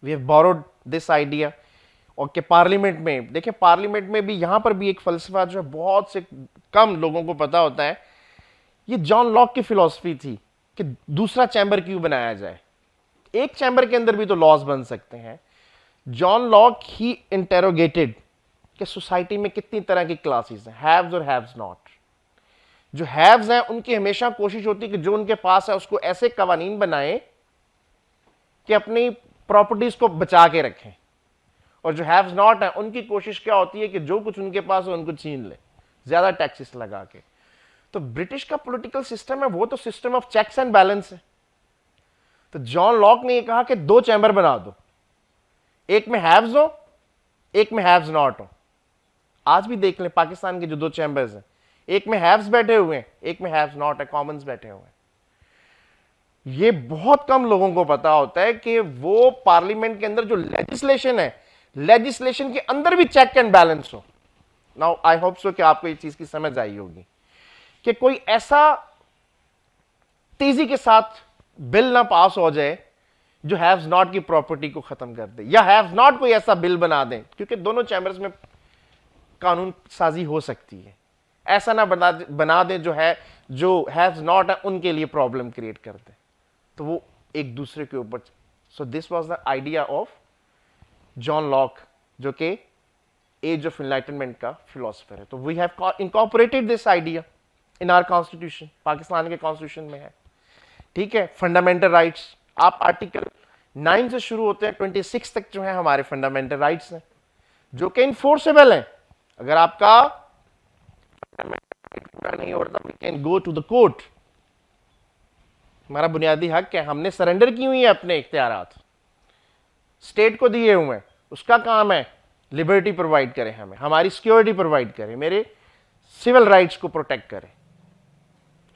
we have borrowed this idea. और के पार्लियामेंट में देखिए, पार्लियामेंट में भी यहां पर भी एक फलसफा जो है बहुत से कम लोगों को पता होता है. ये जॉन लॉक की फिलॉसफी थी कि दूसरा चैम्बर क्यों बनाया जाए, एक चैम्बर के अंदर भी तो लॉज बन सकते हैं. जॉन लॉक ही इंटेरोगेटेड कि सोसाइटी में कितनी तरह की क्लासेस हैं, हैव्स और हैव्स नॉट. जो हैव्स हैं उनकी हमेशा कोशिश होती है कि जो उनके पास है उसको ऐसे कवानीन बनाएं कि अपनी प्रॉपर्टीज को बचा के रखें. और जो हैव्स नॉट है उनकी कोशिश क्या होती है कि जो कुछ उनके पास है उनको छीन ले, ज्यादा टैक्सेस लगा के. तो ब्रिटिश का पॉलिटिकल सिस्टम है वो तो system of checks and balance है. तो जॉन लॉक ने ये कहा कि दो चैम्बर बना दो, एक में हैव्स हो, एक में हैव्स नॉट हो. आज भी देख लें पाकिस्तान के जो दो चैम्बर्स हैं, एक में हैव्स बैठे हुए हैं, एक में हैव्स नॉट है, कॉमन्स बैठे हुए हैं. ये बहुत कम लोगों को पता होता है कि वो पार्लियामेंट के अंदर जो लेजिस्लेशन है, लेजिस्लेशन के अंदर भी चेक एंड बैलेंस हो. नाउ आई होप सो कि आपको ये चीज की समझ आई होगी कि कोई ऐसा तेजी के साथ बिल ना पास हो जाए जो हैव्स नॉट की प्रॉपर्टी को खत्म कर दे, या हैव्स नॉट कोई ऐसा बिल बना दें, क्योंकि दोनों चैम्बर्स में कानून साजी हो सकती है. ऐसा ना बना दे जो है, जो हैव्स नॉट है उनके लिए प्रॉब्लम क्रिएट कर दे, तो वो एक दूसरे के ऊपर. So this was the idea of John Locke, जो कि एज ऑफ एनलाइटनमेंट का फिलोसफर है. तो we have incorporated this idea in our constitution. Pakistan के कॉन्स्टिट्यूशन में है, ठीक है. फंडामेंटल राइट्स, आप आर्टिकल 9 से शुरू होते हैं 26 तक जो है हमारे फंडामेंटल राइट्स हैं. जो कि इन्फोर्सेबल है। अगर आपका पूरा नहीं होता, we can go to the court. हमारा बुनियादी हक है, हमने सरेंडर की हुई है अपने इख्तियारात, स्टेट को दिए हुए हैं। उसका काम है लिबर्टी प्रोवाइड करे, हमें हमारी सिक्योरिटी प्रोवाइड करे, मेरे सिविल राइट्स को प्रोटेक्ट करे,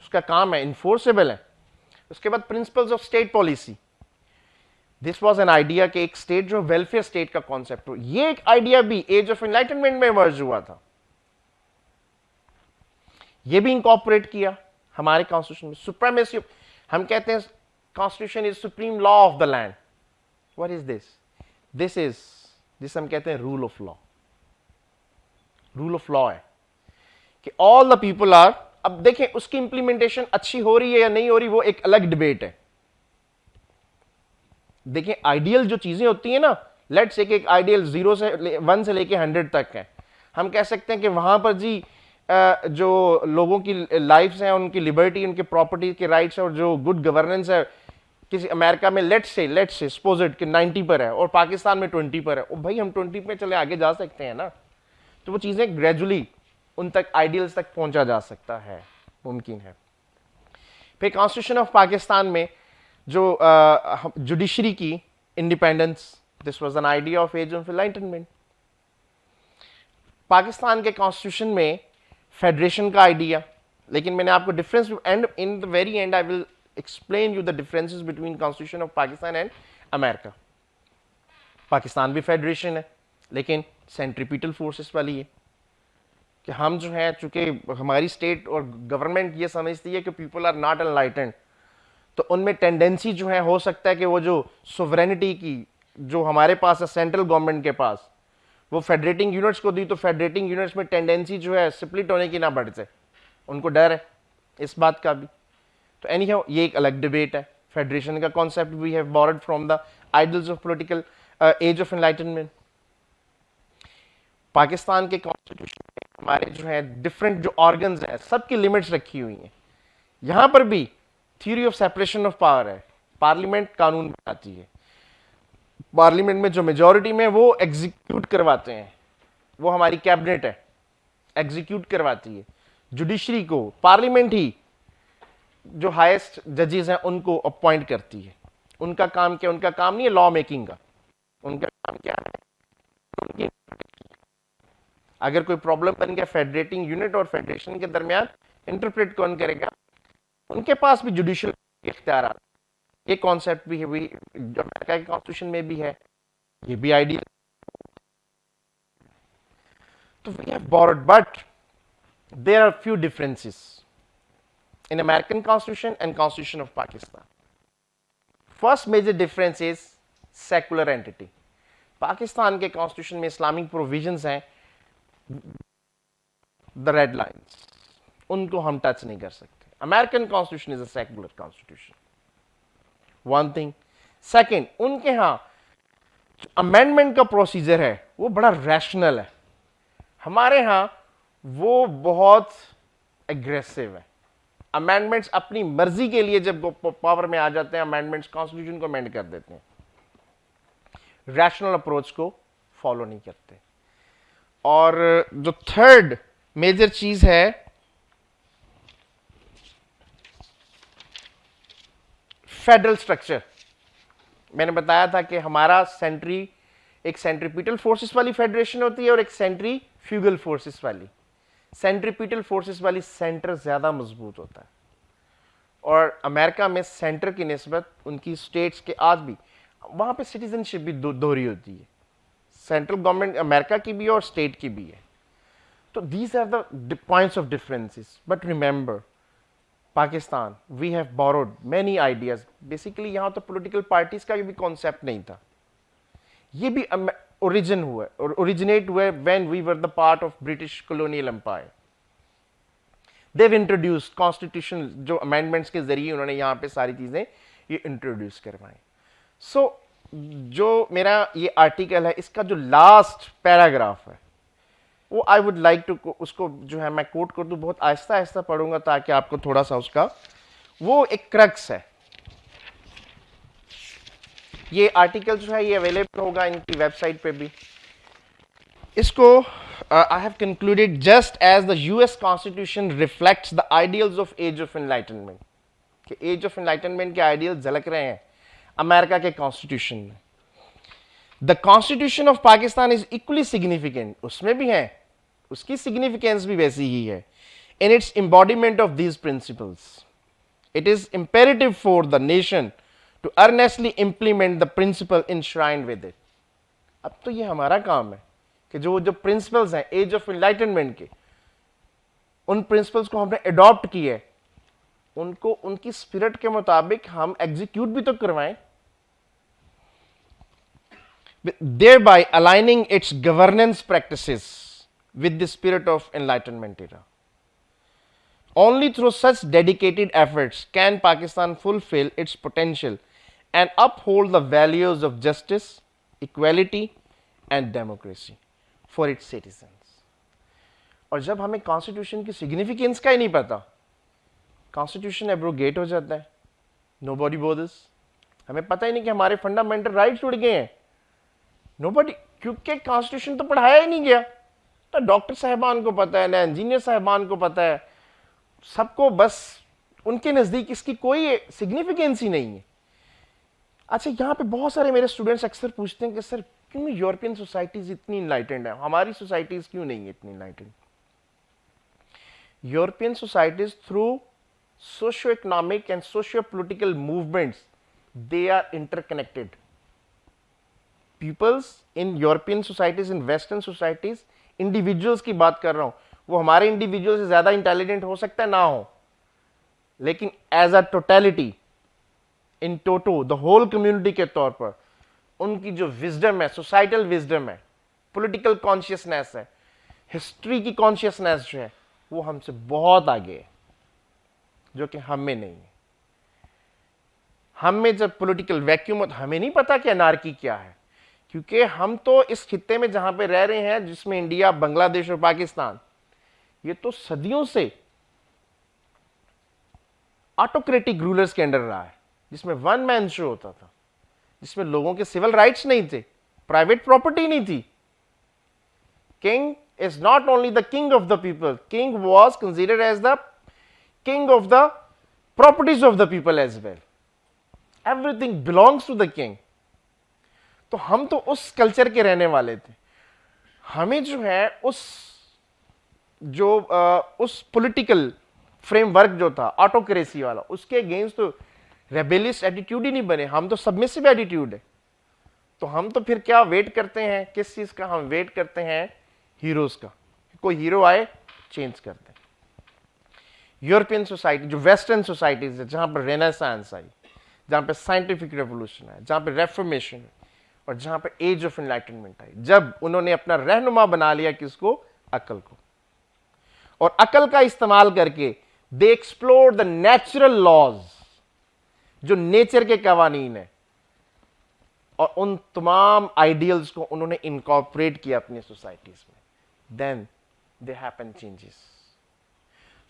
उसका काम है, इन्फोर्सेबल है। उसके बाद principles of state policy, this was an idea कि एक स्टेट जो वेलफेयर स्टेट का कॉन्सेप्ट हो, ये एक आइडिया भी एज ऑफ एनलाइटनमेंट में इमर्ज हुआ था, ये भी इंकॉर्पोरेट किया हमारे कॉन्स्टिट्यूशन में। सुप्रीमेसी, हम कहते हैं constitution is supreme law of the land. What is this? This is, जिस हम कहते हैं rule of law. Rule of law है कि ऑल द पीपल आर, अब देखें उसकी इंप्लीमेंटेशन अच्छी हो रही है या नहीं हो रही, वो एक अलग डिबेट है। देखें आइडियल जो चीजें होती है ना, लेट्स से एक आइडियल 0 से 1 से लेके 100 तक है, हम कह सकते हैं कि वहां पर जी जो लोगों की लाइफ्स हैं, उनकी लिबर्टी, उनके प्रॉपर्टी के राइट्स और जो गुड गवर्नेंस है, किसी अमेरिका में लेट्स से सपोज इट कि 90 पर है और पाकिस्तान में 20 पर है, और भाई हम 20 पे चले आगे जा सकते हैं ना। तो वो चीजें ग्रेजुअली उन तक आइडियल्स तक पहुंचा जा सकता है, मुमकिन है। फिर कॉन्स्टिट्यूशन ऑफ पाकिस्तान में जो जुडिशरी की independence, this was an idea of age of enlightenment. Pakistan के कॉन्स्टिट्यूशन में फेडरेशन का आइडिया, लेकिन मैंने आपको difference and in the very end I will explain you the differences between constitution of Pakistan and America. Pakistan भी फेडरेशन है, लेकिन सेंट्रीपिटल फोर्सेस वाली है कि हम जो है, चूंकि हमारी स्टेट और गवर्नमेंट ये समझती है कि पीपल आर नॉट एनलाइटेंड, तो उनमें टेंडेंसी जो है हो सकता है कि वो जो सोवरेनिटी की जो हमारे पास है सेंट्रल गवर्नमेंट के पास, वो फेडरेटिंग यूनिट्स को दी, तो फेडरेटिंग यूनिट्स में टेंडेंसी जो है स्प्लिट होने की ना बढ़ जाए, उनको डर है इस बात का भी। तो एनी हाउ ये एक अलग डिबेट है। फेडरेशन का concept we have borrowed from the ideals of political age of enlightenment. Pakistan के कॉन्स्टिट्यूशन में हमारे जो है डिफरेंट जो ऑर्गन्स हैं, सबकी लिमिट्स रखी हुई हैं। यहां पर भी theory of separation of power है, पार्लियामेंट कानून बनाती है, पार्लियामेंट में जो मेजॉरिटी में वो एग्जीक्यूट करवाते हैं, वो हमारी कैबिनेट है, एग्जीक्यूट करवाती है। जुडिशरी को पार्लियामेंट ही, जो हाईएस्ट जजेस हैं उनको अपॉइंट करती है। उनका काम क्या? उनका काम नहीं है लॉ मेकिंग का, उनका काम क्या है? उनकी अगर कोई प्रॉब्लम बन गया फेडरेटिंग यूनिट और फेडरेशन के दरमियान, इंटरप्रेट कौन करेगा? उनके पास भी जुडिशियल इख्तियार। ये कॉन्सेप्ट भी है, जो अमेरिका के कॉन्स्टिट्यूशन में भी है, ये भी आइडिया। तो we have borrowed, but there are few differences in American constitution and constitution of Pakistan. First major difference is secular entity. Pakistan के कॉन्स्टिट्यूशन में इस्लामिक प्रोविजंस हैं, द रेड लाइंस, उनको हम टच नहीं कर सकते। American constitution is a secular constitution, one thing. Second, उनके यहां अमेंडमेंट का प्रोसीजर है वो बड़ा रैशनल है, हमारे यहां वो बहुत एग्रेसिव है। अमेंडमेंट्स अपनी मर्जी के लिए जब पावर में आ जाते हैं, अमेंडमेंट्स कॉन्स्टिट्यूशन को अमेंड कर देते हैं, रैशनल अप्रोच को फॉलो नहीं करते। और जो थर्ड मेजर चीज है, फेडरल स्ट्रक्चर। मैंने बताया था कि हमारा एक सेंट्रीपिटल फोर्सेस वाली फेडरेशन होती है और एक सेंट्रीफ्यूगल फोर्सेस वाली। सेंट्रीपिटल फोर्सेस वाली सेंटर ज्यादा मजबूत होता है, और अमेरिका में सेंटर की निस्बत उनकी स्टेट्स के आज भी वहां पे सिटीजनशिप भी दोहरी होती है, सेंट्रल गवर्नमेंट अमेरिका की भी है और स्टेट की भी है। तो these are the points of differences. But remember, Pakistan, we have borrowed many ideas. Basically यहां तो पॉलिटिकल पार्टीज का भी कॉन्सेप्ट नहीं था, ये भी ओरिजिनेट हुए when we were the part of British colonial empire. They introduce constitution, जो अमेंडमेंट्स के जरिए उन्होंने यहां पे सारी चीजें ये इंट्रोड्यूस करवाई। सो जो मेरा ये आर्टिकल है, इसका जो लास्ट पैराग्राफ है, वो आई वुड लाइक टू, उसको जो है मैं कोट कर दूं, बहुत आहिस्ता आहिस्ता पढ़ूंगा ताकि आपको थोड़ा सा उसका, वो एक क्रक्स है। ये आर्टिकल जो है ये अवेलेबल होगा इनकी वेबसाइट पे भी। इसको I have concluded just as the US Constitution reflects the ideals of Age of Enlightenment कि एज ऑफ एनलाइटनमेंट के आइडियल झलक रहे हैं अमेरिका के कॉन्स्टिट्यूशन में. The constitution of Pakistan is equally significant, उसमें भी है, उसकी सिग्निफिकेंस भी वैसी ही है in its embodiment of these principles. It is imperative for the nation to earnestly implement the principle enshrined with it. अब तो ये हमारा काम है कि जो प्रिंसिपल्स हैं एज ऑफ एनलाइटनमेंट के, उन प्रिंसिपल्स को हमने अडॉप्ट किए है, उनको उनकी स्पिरिट के मुताबिक हम एग्जीक्यूट भी तो करवाएं, thereby aligning its governance practices with the spirit of enlightenment era. Only through such dedicated efforts can Pakistan fulfill its potential and uphold the values of justice, equality and democracy for its citizens. और जब हमें कॉन्स्टिट्यूशन की सिग्निफिकेंस का ही नहीं पता, कॉन्स्टिट्यूशन एब्रोगेट हो जाता है, नोबडी बोदर्स, हमें पता ही नहीं कि हमारे फंडामेंटल राइट्स उड़ गए हैं. नोबडी, क्योंकि कॉन्स्टिट्यूशन तो पढ़ाया ही नहीं गया. तो डॉक्टर साहबान को पता है ना, इंजीनियर साहबान को पता है, सबको बस उनके नज़दीक इसकी कोई सिग्निफिकेंस ही नहीं है. अच्छा, यहाँ पे बहुत सारे मेरे स्टूडेंट्स अक्सर पूछते हैं कि सर क्यों यूरोपियन सोसाइटीज इतनी इनलाइटेंड है, हमारी सोसाइटीज क्यों नहीं है इतनी enlightened. European societies through socio-economic and socio-political movements, they are interconnected. Peoples in European societies, in Western societies, individuals की बात कर रहा हूं, वो हमारे इंडिविजुअल से ज्यादा इंटेलिजेंट हो सकता है ना हो, लेकिन as a totality, in toto, the whole community के तौर पर उनकी जो विजडम है, सोसाइटल विजडम है, पॉलिटिकल कॉन्शियसनेस है, हिस्ट्री की कॉन्शियसनेस जो है, वो हमसे बहुत आगे है, जो कि हम में नहीं है. हम में जब पॉलिटिकल वैक्यूम होता, हमें नहीं पता कि अनार्की क्या है, क्योंकि हम तो इस खित्ते में जहां पे रह रहे हैं, जिसमें इंडिया, बांग्लादेश और पाकिस्तान, ये तो सदियों से ऑटोक्रेटिक रूलर्स के अंडर रहा है, जिसमें वन मैन शो होता था, जिसमें लोगों के सिविल राइट्स नहीं थे, प्राइवेट प्रॉपर्टी नहीं थी. King is not only the king of the people, king was considered as the king of the properties of the people as well. Everything belongs to the king. तो हम तो उस कल्चर के रहने वाले थे. हमें जो है उस पॉलिटिकल फ्रेमवर्क जो था ऑटोक्रेसी वाला, उसके अगेंस्ट तो रेबेलियस एटीट्यूड ही नहीं बने, हम तो सबमिसिव एटीट्यूड है. तो हम तो फिर क्या वेट करते हैं, किस चीज का हम वेट करते हैं, हीरोज का. कोई हीरो आए, चेंज करते हैं. यूरोपियन सोसाइटी, जो वेस्टर्न सोसाइटीज है, जहां पर रेनेसांस आई, जहां पे साइंटिफिक रेवोल्यूशन है, जहां पे रेफॉर्मेशन है, और जहां पे एज ऑफ एनलाइटनमेंट आई, जब उन्होंने अपना रहनुमा बना लिया किसको, अकल को, और अकल का इस्तेमाल करके they explore the natural laws, जो नेचर के कवानीन है, और उन तमाम आइडियल्स को उन्होंने इनकॉर्पोरेट किया अपनी सोसाइटीज में. Then they happen changes.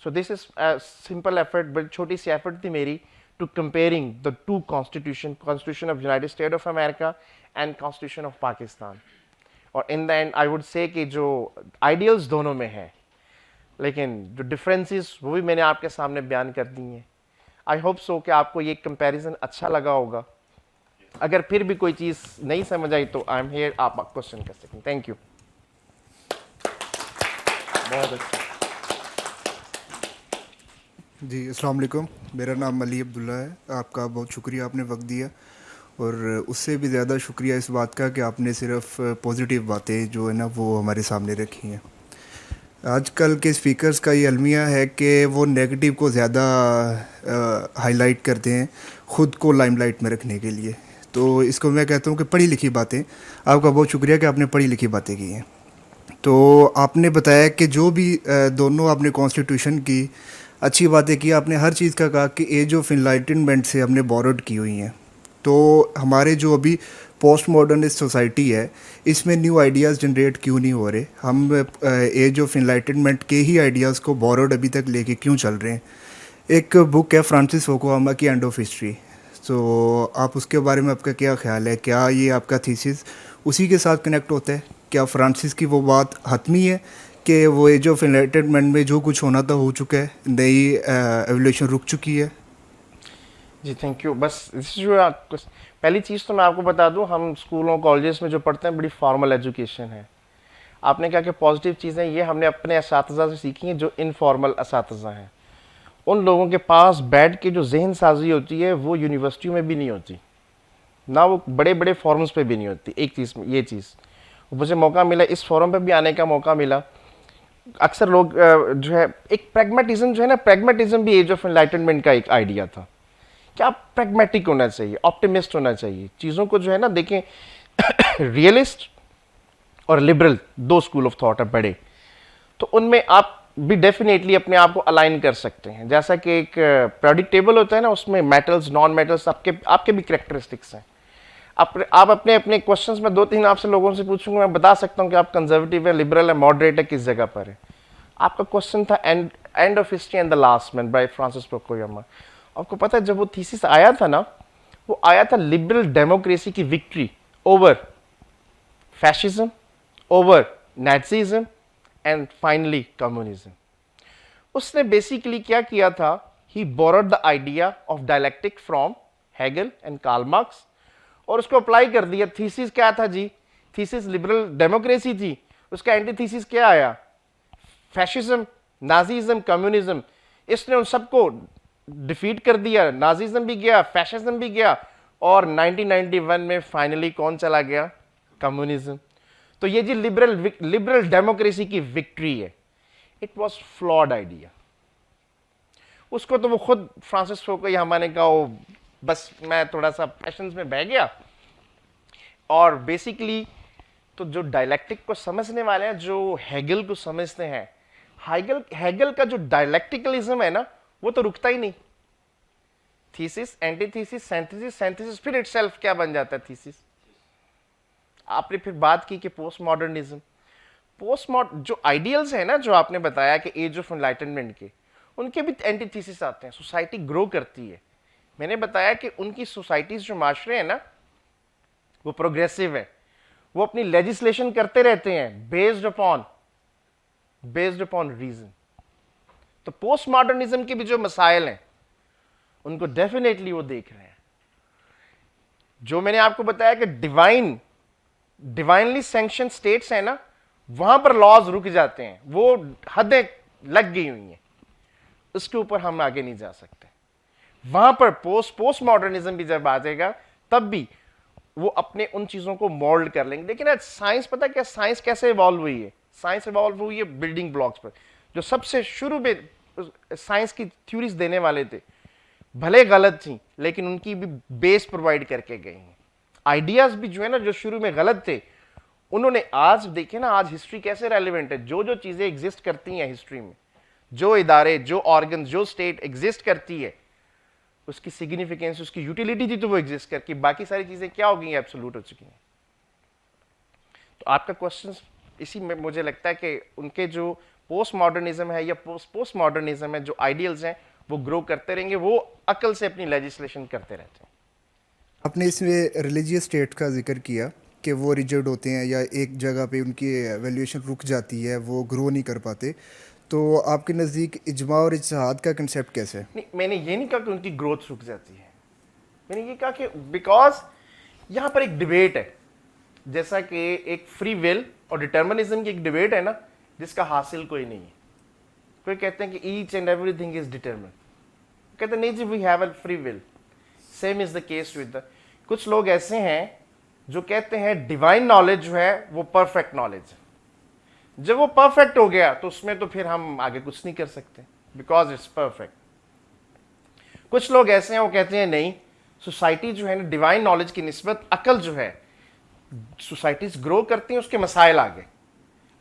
So this is a simple effort, but छोटी सी effort थी मेरी to comparing the two constitution of United States of America and constitution of Pakistan. और in the end I would say कि जो ideals दोनों में है, लेकिन जो differences वो भी मैंने आपके सामने बयान कर दी हैं. I hope so कि आपको ये comparison अच्छा लगा होगा. अगर फिर भी कोई चीज़ नहीं समझ आई तो I am here, आप क्वेश्चन कर सकें. Thank you. बहुत अच्छा. जी अस्सलाम वालेकुम, मेरा नाम अली अब्दुल्ला है. आपका बहुत शुक्रिया, आपने वक्त दिया, और उससे भी ज़्यादा शुक्रिया इस बात का कि आपने सिर्फ पॉजिटिव बातें जो है ना वो हमारे सामने रखी हैं. आजकल के स्पीकर्स का ये अलमिया है कि वो नेगेटिव को ज़्यादा हाईलाइट करते हैं ख़ुद को लाइमलाइट में रखने के लिए. तो इसको मैं कहता हूँ कि पढ़ी लिखी बातें. आपका बहुत शुक्रिया कि आपने पढ़ी लिखी बातें की हैं. तो आपने बताया कि जो भी दोनों आपने कॉन्स्टिट्यूशन की अच्छी बातें की, आपने हर चीज़ का कहा कि एज ऑफ इनलाइटनमेंट से हमने बोरोड की हुई हैं. तो हमारे जो अभी पोस्ट मॉडर्निस्ट सोसाइटी है, इसमें न्यू आइडियाज़ जनरेट क्यों नहीं हो रहे? हम एज ऑफ इनलाइटनमेंट के ही आइडियाज़ को बोरोड अभी तक लेके क्यों चल रहे हैं? एक बुक है फ्रांसिस फुकुयामा की, एंड ऑफ हिस्ट्री. तो आप उसके बारे में आपका क्या ख्याल है? क्या ये आपका थीसिस उसी के साथ कनेक्ट होता है? क्या फ्रांसिस की वो बात हतमी है कि वो एज ऑफ एनलाइटनमेंट में जो कुछ होना था हो चुका है, नई एवोल्यूशन रुक चुकी है? जी थैंक यू। बस जो पहली चीज़ तो मैं आपको बता दूं, हम स्कूलों कॉलेजेस में जो पढ़ते हैं बड़ी फॉर्मल एजुकेशन है। आपने कहा कि पॉजिटिव चीज़ें ये हमने अपने असातिज़ा से सीखी हैं जो इनफॉर्मल असातिज़ा हैं। उन लोगों के पास बैठ के जो जहन साजी होती है वो यूनिवर्सिटियों में भी नहीं होती, ना वो बड़े बड़े फॉरम्स पे भी नहीं होती। एक चीज़ ये चीज़ मुझे मौका मिला, इस फॉरम पे भी आने का मौका मिला। अक्सर लोग जो है एक प्रैग्मेटिज्म जो है ना, प्रैग्मेटिज्म भी एज ऑफ एनलाइटनमेंट का एक आइडिया था कि आप प्रैग्मेटिक होना चाहिए, ऑप्टिमिस्ट होना चाहिए चीज़ों को जो है ना। देखें रियलिस्ट और लिबरल दो स्कूल ऑफ थॉट है बड़े, तो उनमें आप भी डेफिनेटली अपने आप को अलाइन कर सकते हैं। जैसा कि एक पीरियोडिक टेबल होता है ना, उसमें मेटल्स नॉन मेटल्स आपके आपके भी करेक्टरिस्टिक्स हैं। आप अपने अपने क्वेश्चंस में 2-3 आपसे लोगों से पूछूंगा, मैं बता सकता हूं कि आप कंजर्वेटिव है, लिबरल है, मॉडरेट है, किस जगह पर है। आपका क्वेश्चन था end of history and the last man bye Francis Fukuyama. आपको पता है जब वो थीसिस आया था ना, वो आया था लिबरल डेमोक्रेसी की victory over fascism, over nazism and finally communism. उसने बेसिकली क्या किया था, he borrowed the idea of dialectic from Hegel and Karl Marx और उसको अप्लाई कर दिया। थीसिस क्या था जी, थीसिस लिबरल डेमोक्रेसी थी, उसका एंटी थीसिस क्या आया, फैशिज्म, नाजीज्म, कम्युनिज्म। इसने उन सबको डिफीट कर दिया, नाजीज्म भी गया, फैशिज्म भी गया और 1991 में फाइनली कौन चला गया, कम्युनिज्म। तो ये जी लिबरल डेमोक्रेसी की विक्ट्री है। It was flawed idea. उसको तो वो खुद फ्रांसिस फुकुयामा ने कहा, वो बस मैं थोड़ा सा पैशंस में बह गया। और बेसिकली तो जो डायलेक्टिक को समझने वाले हैं, जो हेगल को समझते हैं, हेगल का जो डायलेक्टिकलिज्म है ना, वो तो रुकता ही नहीं। थीसिस, एंटीथीसिस, सिंथेसिस, सिंथेसिस फिर इटसेल्फ क्या बन जाता है, थीसिस। आपने फिर बात की कि पोस्ट मॉडर्निज्म, जो आइडियल्स है ना, जो आपने बताया कि एज ऑफ एनलाइटनमेंट के, उनके भी एंटीथीसिस आते हैं। सोसाइटी ग्रो करती है। मैंने बताया कि उनकी सोसाइटीज जो माशरे हैं ना, वो प्रोग्रेसिव है, वो अपनी लेजिस्लेशन करते रहते हैं बेस्ड अपॉन रीजन। तो पोस्ट मॉडर्निज्म के भी जो मसाइल हैं उनको डेफिनेटली वो देख रहे हैं। जो मैंने आपको बताया कि डिवाइनली सैंक्शन स्टेट्स है ना, वहां पर लॉज रुक जाते हैं, वो हदें लग गई हुई हैं, उसके ऊपर हम आगे नहीं जा सकते। वहां पर पोस्ट मॉडर्निज्म भी जब आ जाएगा, तब भी वो अपने उन चीजों को मोल्ड कर लेंगे। लेकिन आज साइंस, पता क्या साइंस कैसे इवॉल्व हुई है, साइंस इवॉल्व हुई है बिल्डिंग ब्लॉक्स पर। जो सबसे शुरू में साइंस की थ्योरीज देने वाले थे, भले गलत थी लेकिन उनकी भी बेस प्रोवाइड करके गई हैं। आइडियाज भी जो है ना, जो शुरू में गलत थे, उन्होंने आज देखे ना, आज हिस्ट्री कैसे रेलिवेंट है। जो चीजें एग्जिस्ट करती हैं हिस्ट्री में, जो इदारे, जो ऑर्गन, जो स्टेट एग्जिस्ट करती है, उसकी सिग्निफिकेंस, उसकी यूटिलिटी थी तो वो एग्जिस्ट करके, बाकी सारी चीजें क्या हो गई हैं, एब्सोल्यूट हो चुकी हैं। तो आपका क्वेश्चन इसी में मुझे लगता है कि उनके जो पोस्ट मॉडर्निज्म है या पोस्ट मॉडर्निज्म है, जो आइडियल्स हैं, वो ग्रो करते रहेंगे, वो अकल से अपनी लेजिस्लेशन करते रहते हैं। आपने इसमें रिलीजियस स्टेट का जिक्र किया कि वो रिजिड होते हैं या एक जगह पे उनकी वैल्यूएशन रुक जाती है, वो ग्रो नहीं कर पाते। तो आपके नज़दीक इजमा और इज्तिहाद का कंसेप्ट कैसे है? नहीं, मैंने ये नहीं कहा कि उनकी ग्रोथ रुक जाती है। मैंने ये कहा कि बिकॉज यहां पर एक डिबेट है, जैसा कि एक फ्री विल और डिटर्मिनिज्म की एक डिबेट है ना, जिसका हासिल कोई नहीं है। कोई कहते हैं कि each and everything is determined, कहते हैं नहीं जी, we have a free will. Same is the case with कुछ लोग ऐसे हैं जो कहते हैं डिवाइन नॉलेज जो है वो परफेक्ट नॉलेज है। जब वो परफेक्ट हो गया तो उसमें तो फिर हम आगे कुछ नहीं कर सकते, बिकॉज इट्स परफेक्ट। कुछ लोग ऐसे हैं वो कहते हैं नहीं, सोसाइटी जो है ना, डिवाइन नॉलेज की निस्बत अकल जो है, सोसाइटीज ग्रो करती हैं, उसके मसाइल आ गए।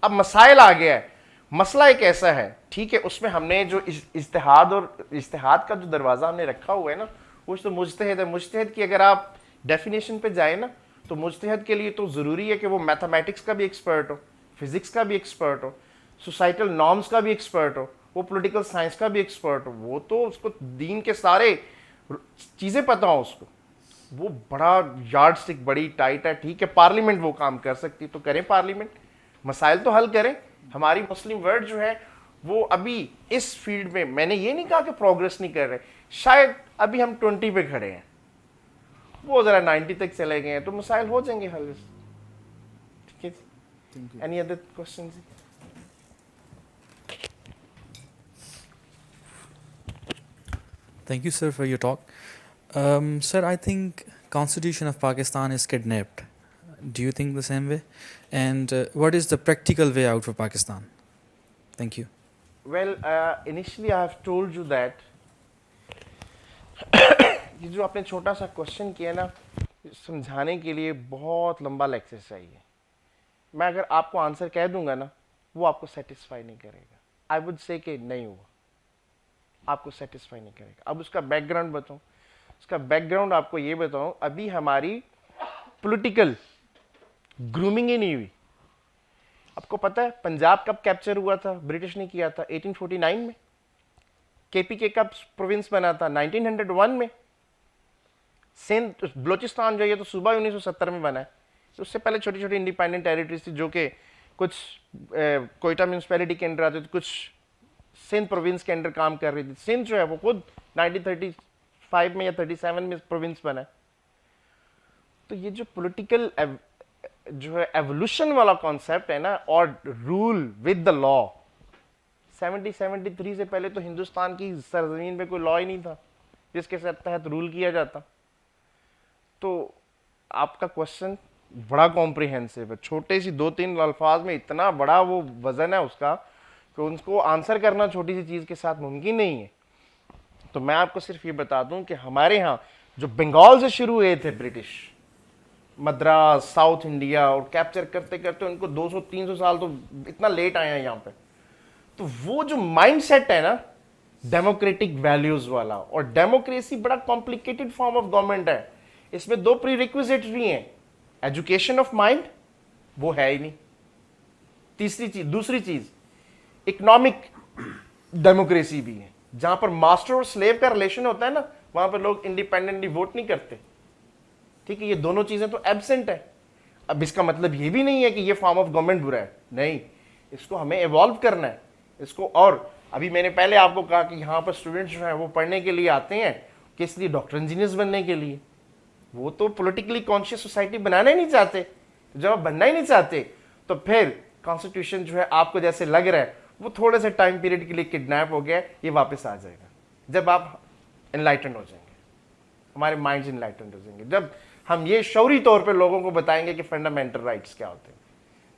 अब मसाइल आ गया है, मसला एक ऐसा है, ठीक है, उसमें हमने जो इज्तिहाद का जो दरवाजा हमने रखा हुआ है ना, वो तो मुज्तहिद है। मुज्तहिद की अगर आप डेफिनेशन पे जाए ना, तो मुज्तहिद के लिए तो जरूरी है कि वो मैथमेटिक्स का भी एक्सपर्ट हो, फिजिक्स का भी एक्सपर्ट हो, सोसाइटल नॉर्म्स का भी एक्सपर्ट हो, वो पॉलिटिकल साइंस का भी एक्सपर्ट हो, वो तो उसको दीन के सारे चीजें पता हो उसको। वो बड़ा यार्ड स्टिक बड़ी टाइट है, ठीक है, पार्लियामेंट वो काम कर सकती तो करें, पार्लियामेंट मसाइल तो हल करें। हमारी मुस्लिम वर्ल्ड जो है वो अभी इस फील्ड में, मैंने ये नहीं कहा कि प्रोग्रेस नहीं कर रहे, शायद अभी हम 20 पे खड़े हैं, वो जरा 90 तक चले गए हैं तो मसाइल हो जाएंगे हल। ठीक है, any other question? Thank you, sir, for your talk. Sir, I think Constitution of Pakistan is kidnapped. Do you think the same way? And what is the practical way out for Pakistan? Thank you. Well, initially I have told you that ये जो आपने छोटा सा क्वेश्चन किया ना, समझाने के लिए बहुत लंबा लेक्चर चाहिए। मैं अगर आपको आंसर कह दूंगा ना, वो आपको सेटिस्फाई नहीं करेगा। आई वुड से कि नहीं हुआ, आपको सेटिस्फाई नहीं करेगा। अब उसका बैकग्राउंड बताऊं, उसका बैकग्राउंड आपको ये बताऊं, अभी हमारी पॉलिटिकल ग्रूमिंग ही नहीं हुई। आपको पता है पंजाब कब कैप्चर हुआ था? ब्रिटिश ने किया था 1849 में। केपीके कब प्रोविंस बना था? 1901 में। सिंध बलोचिस्तान जो है तो सूबा 1970 में बना है। तो उससे पहले छोटी छोटी इंडिपेंडेंट टेरिटरीज थी जो कि कुछ कोयटा म्यूनसिपैलिटी के अंडर आते थे, कुछ सिंध प्रोविंस के अंडर काम कर रही थी। सिंध जो है वो खुद 1935 में या 37 में प्रोविंस बना है। तो ये जो पॉलिटिकल जो है एवोल्यूशन वाला कॉन्सेप्ट है ना, और रूल विद द लॉ, 73 से पहले तो हिंदुस्तान की सरजमीन पे कोई लॉ ही नहीं था जिसके तहत रूल किया जाता। तो आपका क्वेश्चन बड़ा कॉम्प्रिहेंसिव है, छोटे सी 2-3 अल्फाज में इतना बड़ा वो वजन है उसका कि उनको आंसर करना छोटी सी चीज के साथ मुमकिन नहीं है। तो मैं आपको सिर्फ ये बता दूं कि हमारे यहाँ जो बंगाल से शुरू हुए थे ब्रिटिश, मद्रास, साउथ इंडिया, और कैप्चर करते करते उनको 200-300 साल तो इतना लेट आए हैं यहाँ पे। तो वो जो माइंडसेट है ना डेमोक्रेटिक वैल्यूज वाला, और डेमोक्रेसी बड़ा कॉम्प्लिकेटेड फॉर्म ऑफ गवर्नमेंट है, इसमें 2 प्रीरिक्विजिट भी हैं, एजुकेशन ऑफ माइंड वो है ही नहीं, दूसरी चीज इकोनॉमिक डेमोक्रेसी भी है, जहां पर मास्टर और स्लेव का रिलेशन होता है ना, वहां पर लोग इंडिपेंडेंटली वोट नहीं करते। ठीक है, ये दोनों चीजें तो एब्सेंट है। अब इसका मतलब ये भी नहीं है कि ये फॉर्म ऑफ गवर्नमेंट बुरा है, नहीं, इसको हमें इवॉल्व करना है इसको। और अभी मैंने पहले आपको कहा कि यहाँ पर स्टूडेंट्स जो हैं वो पढ़ने के लिए आते हैं, किस लिए? डॉक्टर इंजीनियर्स बनने के लिए। वो तो पॉलिटिकली कॉन्शियस सोसाइटी बनाना ही नहीं चाहते। जब आप बनना ही नहीं चाहते तो फिर कॉन्स्टिट्यूशन जो है आपको जैसे लग रहा है वो थोड़े से टाइम पीरियड के लिए किडनैप हो गया, ये वापस आ जाएगा जब आप एनलाइटन हो जाएंगे, हमारे माइंड्स एनलाइटन हो जाएंगे, जब हम ये शौरी तौर पे लोगों को बताएंगे कि फंडामेंटल राइट्स क्या होते हैं,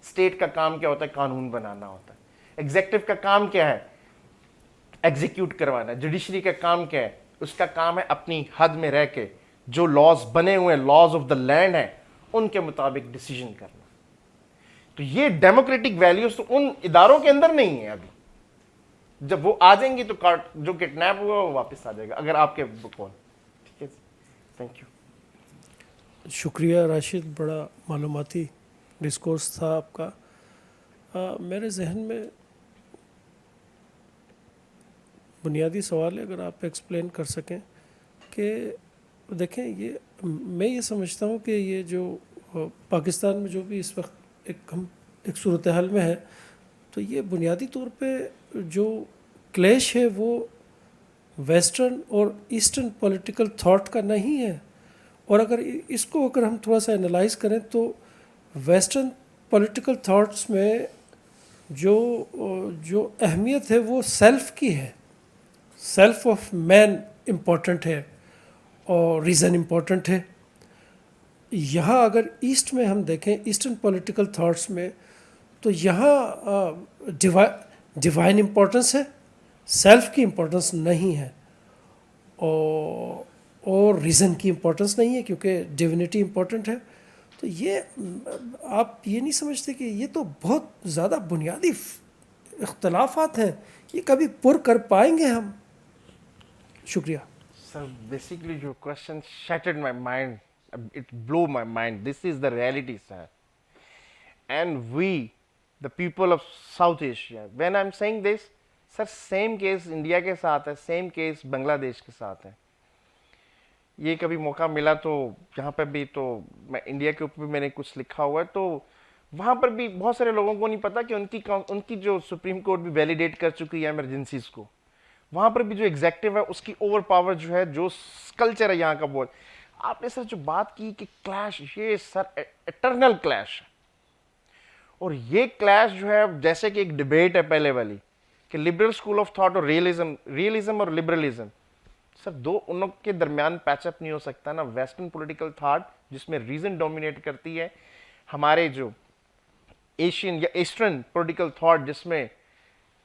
स्टेट का काम क्या होता है, कानून बनाना होता है, एग्जीक्यूटिव का काम क्या है, एग्जीक्यूट करवाना, जुडिशरी का काम क्या है, उसका काम है अपनी हद में रह के जो लॉज बने हुए लॉज ऑफ द लैंड है उनके मुताबिक डिसीजन करना। तो ये डेमोक्रेटिक वैल्यूज तो उन इदारों के अंदर नहीं है अभी, जब वो आ जाएंगी तो जो किडनैप हुआ वो वापस आ जाएगा अगर आपके कॉल। ठीक है, थैंक यू। शुक्रिया राशिद, बड़ा मालूमाती डिस्कोर्स था आपका। मेरे जहन में बुनियादी सवाल है, अगर आप एक्सप्लेन कर सकें कि देखें, ये मैं ये समझता हूँ कि ये जो पाकिस्तान में जो भी इस वक्त एक सूरत हाल में है, तो ये बुनियादी तौर पे जो क्लैश है वो वेस्टर्न और ईस्टर्न पॉलिटिकल थॉट का नहीं है। और अगर हम थोड़ा सा एनालाइज करें तो वेस्टर्न पॉलिटिकल थॉट्स में जो अहमियत है वो सेल्फ की है, सेल्फ ऑफ मैन इम्पोर्टेंट है और रीज़न इम्पोर्टेंट है। यहाँ अगर ईस्ट में हम देखें, ईस्टर्न पॉलिटिकल थॉट्स में, तो यहाँ डिवाइन इम्पोर्टेंस है, सेल्फ की इम्पोर्टेंस नहीं है, और रीज़न की इम्पोर्टेंस नहीं है क्योंकि डिविनिटी इम्पोर्टेंट है। तो ये आप ये नहीं समझते कि ये तो बहुत ज़्यादा बुनियादी इख्तलाफात हैं, ये कभी पुर कर पाएंगे हम? शुक्रिया। Sir, basically your question shattered my mind. It blew my mind. This is the reality, sir. And we, the people of South Asia, when I'm saying this, sir, same case India के साथ है, same case बांग्लादेश के साथ है। ये कभी मौका मिला तो यहाँ पर भी, तो मैं इंडिया के ऊपर भी मैंने कुछ लिखा हुआ है, तो वहाँ पर भी बहुत सारे लोगों को नहीं पता कि उनकी जो सुप्रीम कोर्ट भी वैलिडेट कर चुकी है इमरजेंसीज को, वहाँ पर भी जो एग्जेक्टिव है उसकी ओवर पावर जो है, जो कल्चर है यहाँ का बहुत। आपने सर जो बात की कि क्लैश, ये सर एटर्नल क्लैश है, और ये क्लैश जो है जैसे कि एक डिबेट है पहले वाली कि लिबरल स्कूल ऑफ थॉट और रियलिज्म और लिबरलिज्म, सर दो उन के दरमियान पैचअप नहीं हो सकता ना। वेस्टर्न पॉलिटिकल थॉट जिसमें रीजन डोमिनेट करती है, हमारे जो एशियन या ईस्टर्न पॉलिटिकल थॉट जिसमें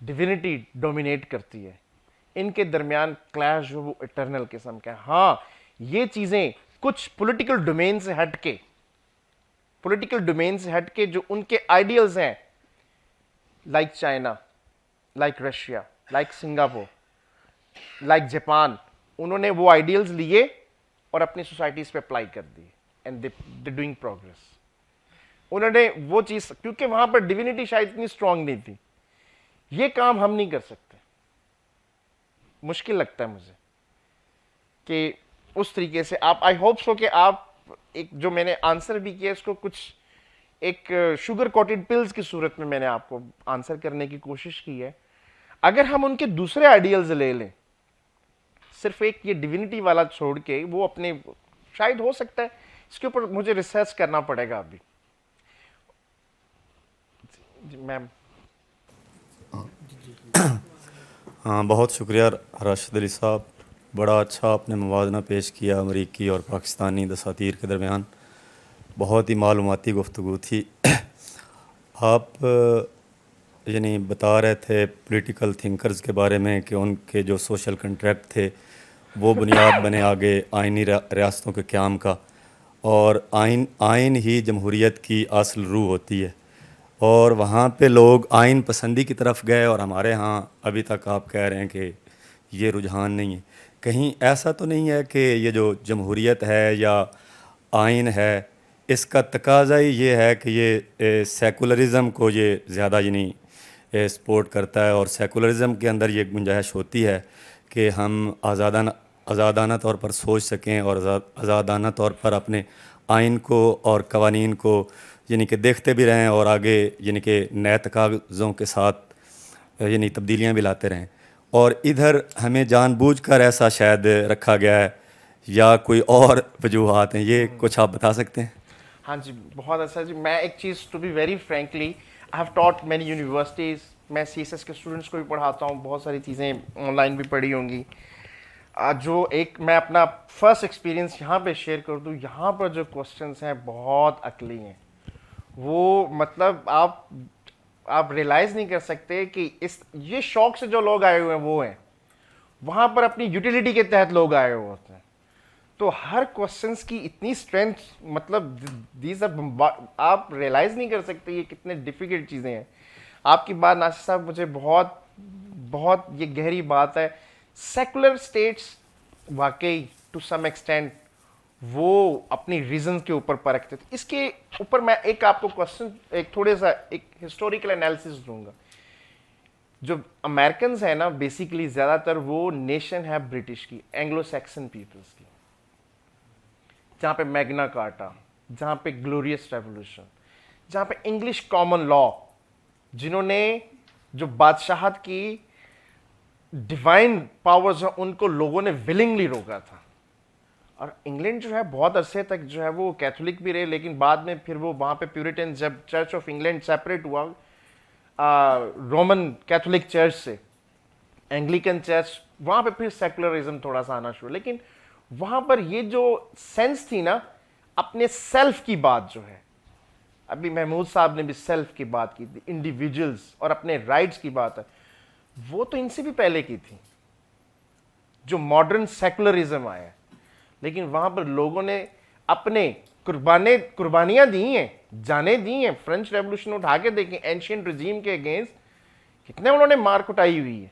डिविनिटी डोमिनेट करती है, इनके दरमियान क्लैश जो वो इटर्नल किस्म का है। हाँ, ये चीजें कुछ पॉलिटिकल डोमेन से हटके जो उनके आइडियल्स हैं, like China, like Russia, like Singapore, like Japan, उन्होंने वो आइडियल्स लिए और अपनी सोसाइटीज पे अप्लाई कर दिए, एंड दे डूइंग प्रोग्रेस। उन्होंने वो चीज, क्योंकि वहां पर डिविनिटी शायद इतनी स्ट्रांग नहीं थी। ये काम हम नहीं कर सकते, मुश्किल लगता है मुझे कि उस तरीके से आप, आई होप सो कि आप एक जो मैंने आंसर भी किया इसको कुछ एक शुगर कोटेड पिल्स की सूरत में मैंने आपको आंसर करने की कोशिश की है। अगर हम उनके दूसरे आइडियल्स ले लें, सिर्फ एक ये डिविनिटी वाला छोड़ के, वो अपने, शायद हो सकता है इसके ऊपर मुझे रिसर्च करना पड़ेगा अभी। मैम। हाँ, बहुत शुक्रिया राशिद अली साहब, बड़ा अच्छा आपने मुवाजना पेश किया अमरीकी और पाकिस्तानी दसातीर के दरमियान, बहुत ही मालूमाती गुफ्तगू थी। आप यानी बता रहे थे पॉलिटिकल थिंकर्स के बारे में कि उनके जो सोशल कंट्रैक्ट थे वो बुनियाद बने आगे आइनी रियासतों के क़याम का, और आइन ही जमहूरियत की असल रूह होती है, और वहाँ पे लोग आइन पसंदी की तरफ गए, और हमारे यहाँ अभी तक आप कह रहे हैं कि ये रुझान नहीं है। कहीं ऐसा तो नहीं है कि ये जो जमहूरियत है या आइन है, इसका तकाजा ही ये है कि ये सेकुलरिज़म को ये ज़्यादा यानी सपोर्ट करता है, और सेकुलरिज़म के अंदर ये गुंजाइश होती है कि हम आज़ादाना तौर पर सोच सकें और आज़ादाना तौर पर अपने आइन को और कवानीन को यानी कि देखते भी रहें और आगे यानी कि नए तकाज़ों के साथ यानी तब्दीलियाँ भी लाते रहें। और इधर हमें जानबूझकर ऐसा शायद रखा गया है या कोई और वजूहात हैं, ये कुछ आप बता सकते हैं? हाँ जी, बहुत अच्छा जी। मैं एक चीज़, to be very frankly, I have taught many universities, मैं CSS के स्टूडेंट्स को भी पढ़ाता हूँ, बहुत सारी चीज़ें ऑनलाइन भी पढ़ी होंगी। जो एक मैं अपना फर्स्ट एक्सपीरियंस यहाँ पे शेयर कर दूँ, यहाँ पर जो क्वेश्चंस हैं बहुत अकली हैं, वो मतलब आप रियलाइज़ नहीं कर सकते कि ये शौक से जो लोग आए हुए हैं वो हैं, वहाँ पर अपनी यूटिलिटी के तहत लोग आए हुए होते हैं। तो हर क्वेश्चंस की इतनी स्ट्रेंथ, मतलब दीज आर, आप रियलाइज़ नहीं कर सकते ये कितने डिफ़िकल्ट चीज़ें हैं। आपकी बात नासिर साहब मुझे बहुत बहुत ये गहरी बात है। सेकुलर स्टेट्स वाकई टू सम एक्सटेंट वो अपनी रीजंस के ऊपर परखते थे। इसके ऊपर मैं एक आपको क्वेश्चन, एक थोड़े सा एक हिस्टोरिकल एनालिसिस दूंगा। जो अमेरिकन है ना, बेसिकली ज़्यादातर वो नेशन है ब्रिटिश की, एंग्लो सैक्सन पीपल्स की, जहाँ पे मैग्ना कार्टा, जहाँ पे ग्लोरियस रेवोल्यूशन, जहाँ पे इंग्लिश कॉमन लॉ, जिन्होंने जो बादशाहत की डिवाइन पावर्स हैं उनको लोगों ने विलिंगली रोका था। और इंग्लैंड जो है बहुत अरसे तक जो है वो कैथोलिक भी रहे, लेकिन बाद में फिर वो वहाँ पे प्यूरिटन, जब चर्च ऑफ इंग्लैंड सेपरेट हुआ रोमन कैथोलिक चर्च से, एंग्लिकन चर्च, वहाँ पे फिर सेकुलरिज्म थोड़ा सा आना शुरू। लेकिन वहाँ पर ये जो सेंस थी ना अपने सेल्फ की बात, जो है अभी महमूद साहब ने भी सेल्फ की बात की थी, इंडिविजुअल्स और अपने राइट्स की बात है, वो तो इनसे भी पहले की थी जो मॉडर्न सेकुलरिज्म आया। लेकिन वहां पर लोगों ने अपने कुर्बानियां दी हैं, जाने दी हैं। फ्रेंच रेवोल्यूशन उठा के देखें, एंशियंट रिजीम के अगेंस्ट कितने उन्होंने मार कुटाई हुई है,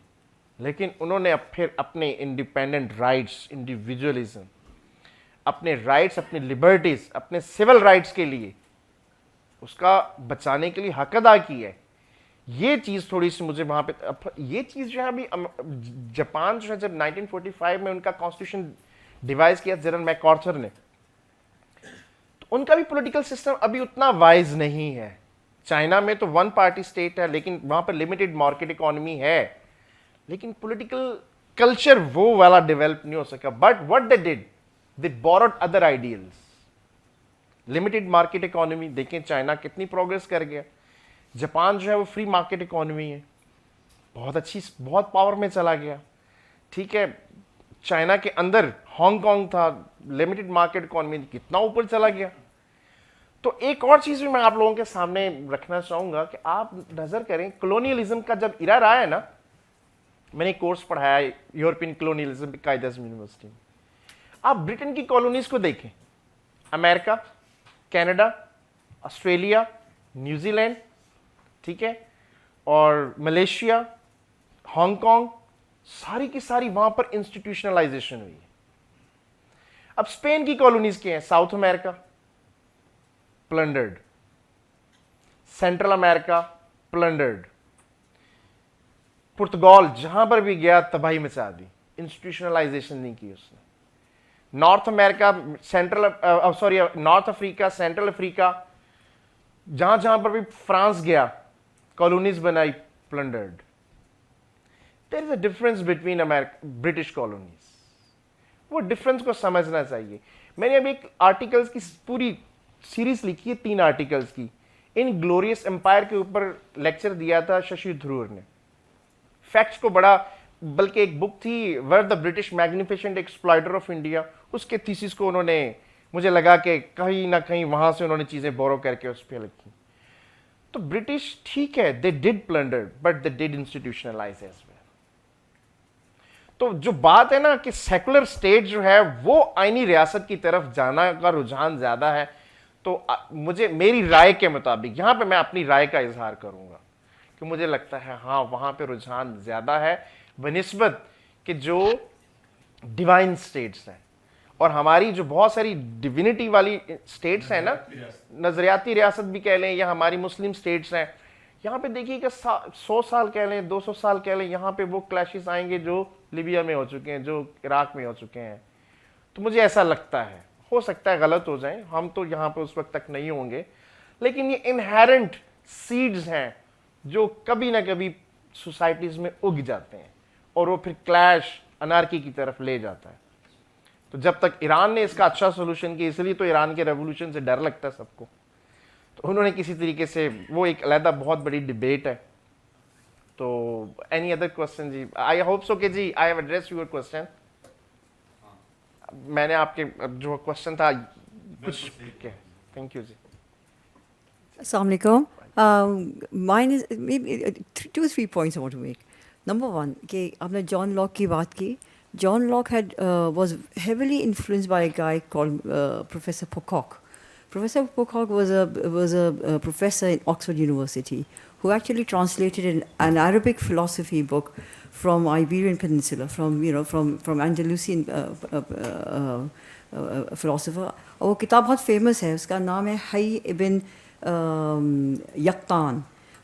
लेकिन उन्होंने अब फिर अपने इंडिपेंडेंट राइट्स, इंडिविजुअलिज्म, अपने राइट्स, अपनी लिबर्टीज, अपने सिविल राइट्स के लिए उसका बचाने के लिए हक अदा की है। ये चीज़ थोड़ी सी मुझे वहाँ पे, ये चीज़ जो है अभी जापान जो है जब 1945 में उनका कॉन्स्टिट्यूशन डिवाइस किया जनरल मैकआर्थर ने। तो उनका भी पॉलिटिकल सिस्टम अभी उतना वाइज नहीं है। चाइना में तो वन पार्टी स्टेट है, लेकिन वहां पर लिमिटेड मार्केट इकोनॉमी है, लेकिन पॉलिटिकल कल्चर वो वाला डेवलप नहीं हो सका। But what they did, they borrowed other ideals. Limited market economy, देखें चाइना कितनी प्रोग्रेस कर गया। जापान जो है वो फ्री मार्केट इकोनॉमी है, बहुत अच्छी, बहुत पावर में चला गया। ठीक है, चाइना के अंदर हांगकांग था, लिमिटेड मार्केट इकोनॉमी, कितना ऊपर चला गया। तो एक और चीज भी मैं आप लोगों के सामने रखना चाहूंगा कि आप नजर करें, कॉलोनियलिज्म का जब इरा रहा है ना, मैंने कोर्स पढ़ाया है यूरोपियन कॉलोनियलिज्म कायद आज़म यूनिवर्सिटी में। आप ब्रिटेन की कॉलोनीज को देखें, अमेरिका, कनाडा, ऑस्ट्रेलिया, न्यूजीलैंड, ठीक है, और मलेशिया, हांगकांग, सारी की सारी वहां पर इंस्टीट्यूशनलाइजेशन हुई है। अब स्पेन की कॉलोनीज क्या हैं? South America plundered, Central America plundered, पुर्तगाल जहां पर भी गया तबाही मचा दी, इंस्टीट्यूशनलाइजेशन नहीं की उसने। North America, North Africa, Central Africa, जहां जहां पर भी फ्रांस गया, कॉलोनीज बनाई, plundered. There is a difference between British colonies, वो डिफरेंस को समझना चाहिए। मैंने अभी एक आर्टिकल्स की पूरी सीरीज लिखी है, 3 आर्टिकल्स की, इन ग्लोरियस एम्पायर के ऊपर लेक्चर दिया था शशि थरूर ने। फैक्ट्स को बड़ा, बल्कि एक बुक थी were the British magnificent exploiter of India, उसके थीसिस को उन्होंने, मुझे लगा कि कहीं ना कहीं वहां से उन्होंने चीजें बोरो करके उस पर लिखी। तो ब्रिटिश ठीक है, they did plunder, but they did institutionalize as well. तो जो बात है ना कि सेकुलर स्टेट जो है वो आईनी रियासत की तरफ जाना का रुझान ज्यादा है, तो मुझे, मेरी राय के मुताबिक, यहां पे मैं अपनी राय का इजहार करूंगा कि मुझे लगता है हाँ वहां पे रुझान ज्यादा है बनिस्बत कि जो डिवाइन स्टेट्स हैं, और हमारी जो बहुत सारी डिविनिटी वाली स्टेट्स हैं ना, नजरियाती रियासत भी कह लें या हमारी मुस्लिम स्टेट्स हैं, यहाँ पे देखिए कि 100 साल कह लें, 200 साल कह लें, यहाँ पे वो क्लैशेस आएंगे जो लीबिया में हो चुके हैं, जो इराक में हो चुके हैं। तो मुझे ऐसा लगता है, हो सकता है गलत हो जाए, हम तो यहाँ पे उस वक्त तक नहीं होंगे, लेकिन ये इनहेरेंट सीड्स हैं जो कभी ना कभी सोसाइटीज में उग जाते हैं और वो फिर क्लैश, अनार्की की तरफ ले जाता है। तो जब तक ईरान ने इसका अच्छा सोल्यूशन किया, इसलिए तो ईरान के रेवोल्यूशन से डर लगता है सबको, तो उन्होंने किसी तरीके से, वो एक अलग बहुत बड़ी डिबेट है। तो एनी अदर क्वेश्चन जी? आई होप सो कि जी I have addressed your question. मैंने आपके जो क्वेश्चन था कुछ, थैंक यू जी। Assalamu alaikum. Mine is maybe 2 3 points I want to make. Number one, कि आपने John Locke की बात की. John Locke was heavily influenced by a guy called Professor Pocock. Professor Pocock was a professor in Oxford University who actually translated an Arabic philosophy book from Iberian Peninsula, from Andalusian philosopher. और वो किताब बहुत फेमस है, उसका नाम है हई इब्न यक्तान,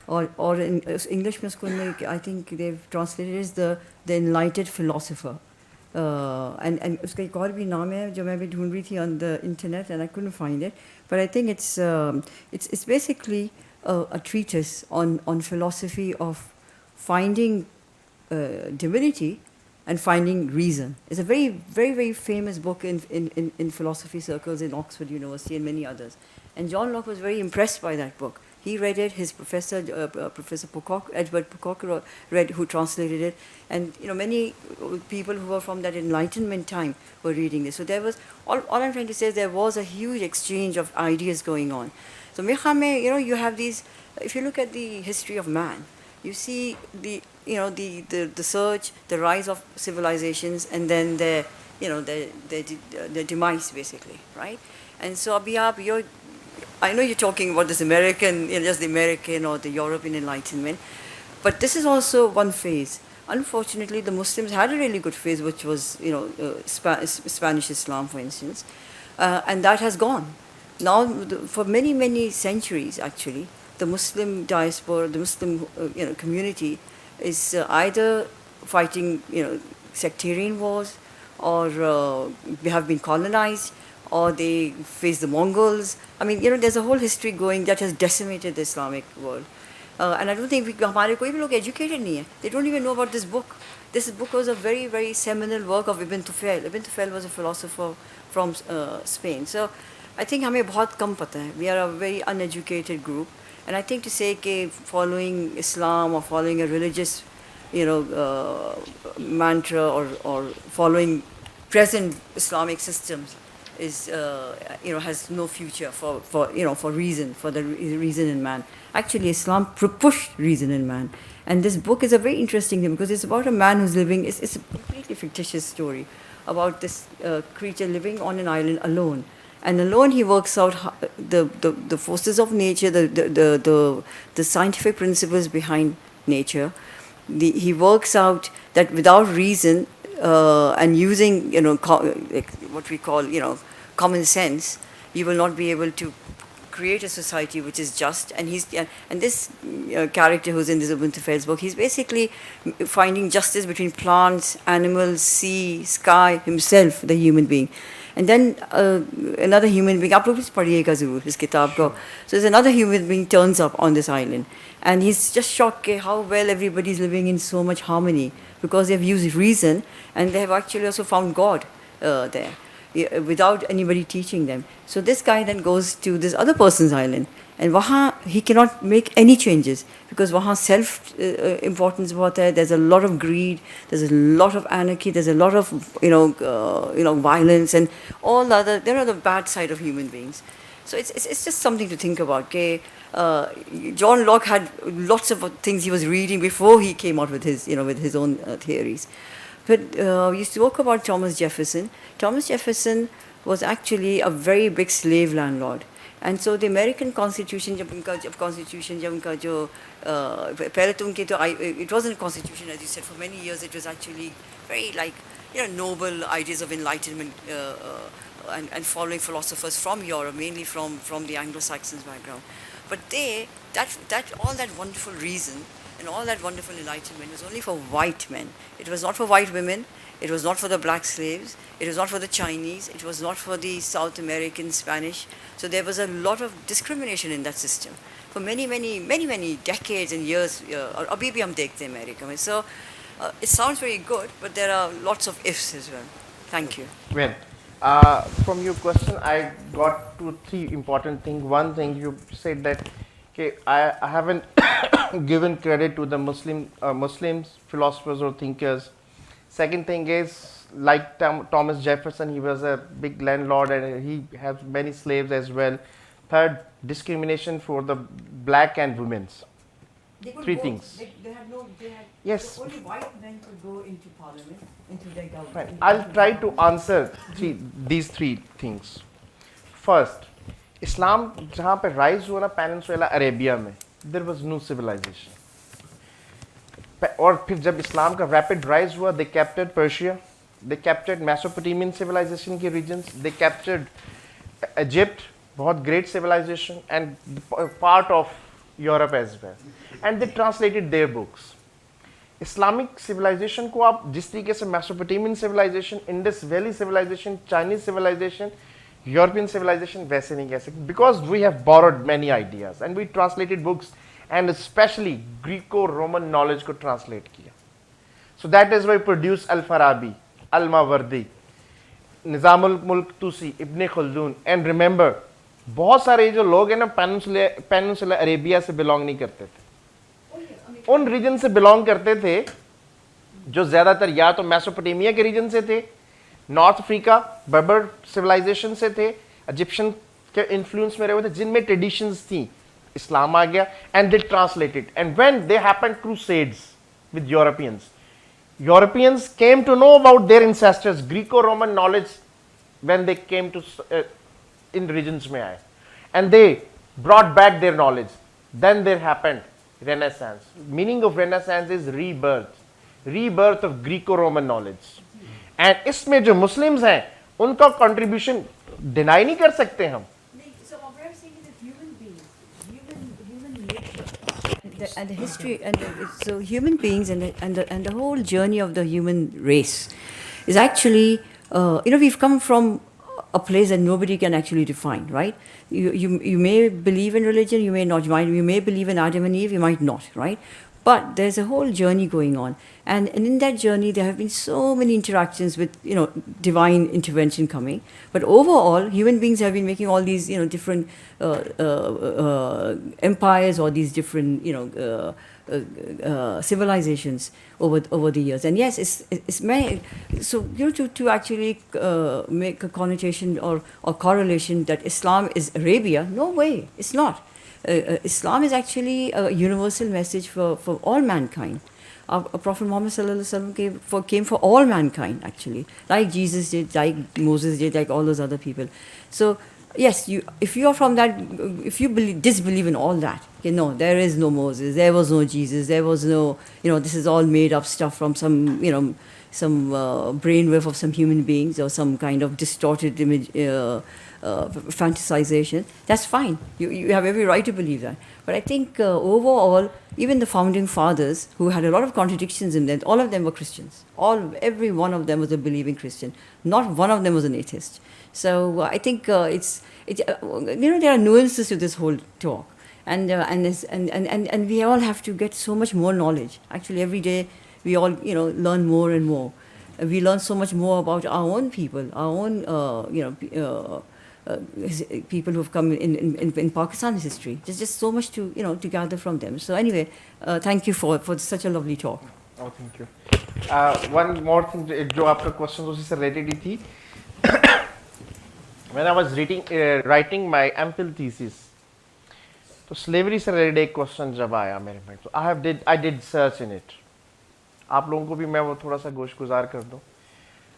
और इंग्लिश में उसको I think Dev translated is the एनलाइटेड philosopher, and उसका एक और भी नाम है जो मैं भी ढूंढ रही थी on the internet and I couldn't find it, but I think it's basically a treatise on philosophy of finding divinity and finding reason. It's a very, very, very famous book in philosophy circles in Oxford University and many others. And John Locke was very impressed by that book. He read it. His professor, Professor Pocock, Edward Pocock, who translated it, and many people who were from that Enlightenment time were reading this. So there was all I'm trying to say is there was a huge exchange of ideas going on. So you have these. If you look at the history of man, you see the surge, the rise of civilizations, and then their demise, basically, right? And so I know you're talking about this American, just the American or the European Enlightenment, but this is also one phase. Unfortunately, the Muslims had a really good phase, which was Spanish Islam, for instance, and that has gone. Now, for many, many centuries, actually, the Muslim diaspora, the Muslim community is either fighting sectarian wars, or they have been colonized, or they face the Mongols. I mean, there's a whole history going that has decimated the Islamic world. And I don't think हमारे कोई भी लोग educated नहीं है. They don't even know about this book. This book was a very, very seminal work of Ibn Tufayl. Ibn Tufayl was a philosopher from Spain. So I think हमें बहुत कम पता है. We are a very uneducated group. And I think to say that following Islam or following a religious, mantra or following present Islamic systems is, has no future for the reason in man. Actually, Islam pushed reason in man. And this book is a very interesting thing because it's about a man who's living, it's a completely fictitious story about this creature living on an island alone. And alone he works out the forces of nature, the scientific principles behind nature. He works out that without reason and using, like what we call, common sense, you will not be able to create a society which is just. And this character who's in this Ibn Tufayl's book, he's basically finding justice between plants, animals, sea, sky, himself, the human being. And then another human being, आप लोग भी पढ़िएगा ज़रूर इस किताब को. So there's another human being turns up on this island, and he's just shocked at how well everybody's living in so much harmony because they've used reason and they have actually also found God there without anybody teaching them. So this guy then goes to this other person's island, and वहाँ he cannot make any changes because वहाँ self importance बहुत है. There's a lot of greed, there's a lot of anarchy, there's a lot of violence and all the other. There are the bad side of human beings. So it's just something to think about. Okay, John Locke had lots of things he was reading before he came out with his own theories. But you spoke about Thomas Jefferson. Thomas Jefferson was actually a very big slave landlord. And so the American Constitution, it wasn't a constitution, as you said, for many years it was actually very noble ideas of enlightenment and following philosophers from Europe, mainly from the Anglo-Saxons background. But all that wonderful reason and all that wonderful enlightenment was only for white men. It was not for white women. It was not for the black slaves. It was not for the Chinese. It was not for the South American Spanish. So there was a lot of discrimination in that system for many, many, many, many decades and years. Abhi bhi hum dekhte hain America mein. So it sounds very good, but there are lots of ifs as well. Thank you. Well, from your question, I got 2-3 important things. One thing you said that I haven't given credit to the Muslims, philosophers or thinkers. Second thing is, like Thomas Jefferson, he was a big landlord and he has many slaves as well. Third, discrimination for the black and women's. Three things. Yes. Only white men could go into parliament, into their government. Right. I'll try to answer these three things. First, Islam जहाँ पे rise हुआ ना Peninsula Arabia में, there was no civilization. और फिर जब इस्लाम का rapid rise हुआ, they captured Persia, they captured Mesopotamian civilization के regions, they captured Egypt, बहुत great civilization, and part of Europe as well, and they translated their books. Islamic civilization को आप जिस तरीके से Mesopotamian civilization, Indus Valley civilization, Chinese civilization, European civilization वैसे नहीं कह सकते, because we have borrowed many ideas and we translated books and especially Greco-Roman knowledge को translate किया. So that is why we produce Al-Farabi, Al-Mawardi, Nizamul Mulk Tusi, Ibn Khaldun, and remember बहुत सारे जो लोग हैं ना पेनिनसुला अरेबिया से बिलोंग नहीं करते थे, उन रीजन से बिलोंग करते थे जो ज्यादातर या तो मेसोपोटामिया के रीजन से थे, नॉर्थ अफ्रीका बर्बर सिविलाइजेशन से थे, इजिप्शियन के इन्फ्लुएंस में रहे हुए थे, जिनमें ट्रेडिशंस थी. इस्लाम आ गया and they translated, and when they happened crusades with Europeans came to know about their ancestors, Greco-Roman knowledge when they came to in regions में आए, and they brought back their knowledge. Then there happened Renaissance. Meaning of Renaissance is rebirth of Greco-Roman knowledge. And इसमें जो Muslims हैं उनका contribution deny नहीं कर सकते हम. So what I'm saying is that human beings, human nature, and the history, so human beings and the whole journey of the human race is actually, we've come from a place that nobody can actually define, right? You may believe in religion, you may not. You may believe in Adam and Eve, you might not, right? But there's a whole journey going on. And in that journey, there have been so many interactions with, divine intervention coming. But overall, human beings have been making all these, different empires or these different, civilizations over the years. And yes, so to actually make a connotation or correlation that Islam is Arabia, no way, it's not. Islam is actually a universal message for all mankind. Our Prophet Muhammad Sallallahu Alaihi Wasallam came for all mankind, actually, like Jesus did, like Moses did, like all those other people. So yes, if you are from that, if you disbelieve in all that, there is no Moses, there was no Jesus, there was no, this is all made up stuff from some, some brainwave of some human beings or some kind of distorted image, fantasization, that's fine. You have every right to believe that. But I think overall, even the founding fathers, who had a lot of contradictions in them, all of them were Christians. Every one of them was a believing Christian. Not one of them was an atheist. So I think there are nuances to this whole talk. And we all have to get so much more knowledge. Actually, every day we all, learn more and more. We learn so much more about our own people, our own, people who have come in Pakistan's history. There's just so much to to gather from them. So anyway, thank you for such a lovely talk. Oh, thank you. One more thing, जो आपका question उसी से related ही थी. When I was writing my MPhil thesis, तो slavery से related एक question जब आया मेरे में, तो I did search in it. आप लोगों को भी मैं वो थोड़ा सा गोश गुजार कर दूं.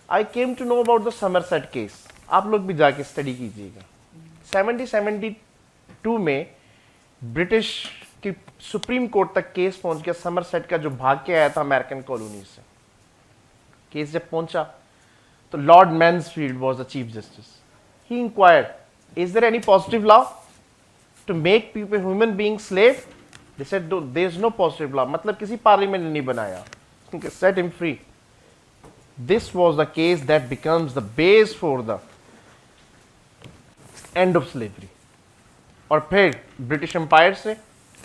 I came to know about the Somerset case. आप लोग भी जाके स्टडी कीजिएगा. 1772 में ब्रिटिश की सुप्रीम कोर्ट तक केस पहुंच गया समरसेट का, जो भाग के आया था अमेरिकन कॉलोनी से. केस जब पहुंचा तो Lord Mansfield was the chief justice. He inquired, is there any positive law to make people human being slave? They said there is no positive law. मतलब किसी पार्लियामेंट ने नहीं बनाया. Set him free. This was the case that becomes the base for the end of slavery. और फिर ब्रिटिश एम्पायर से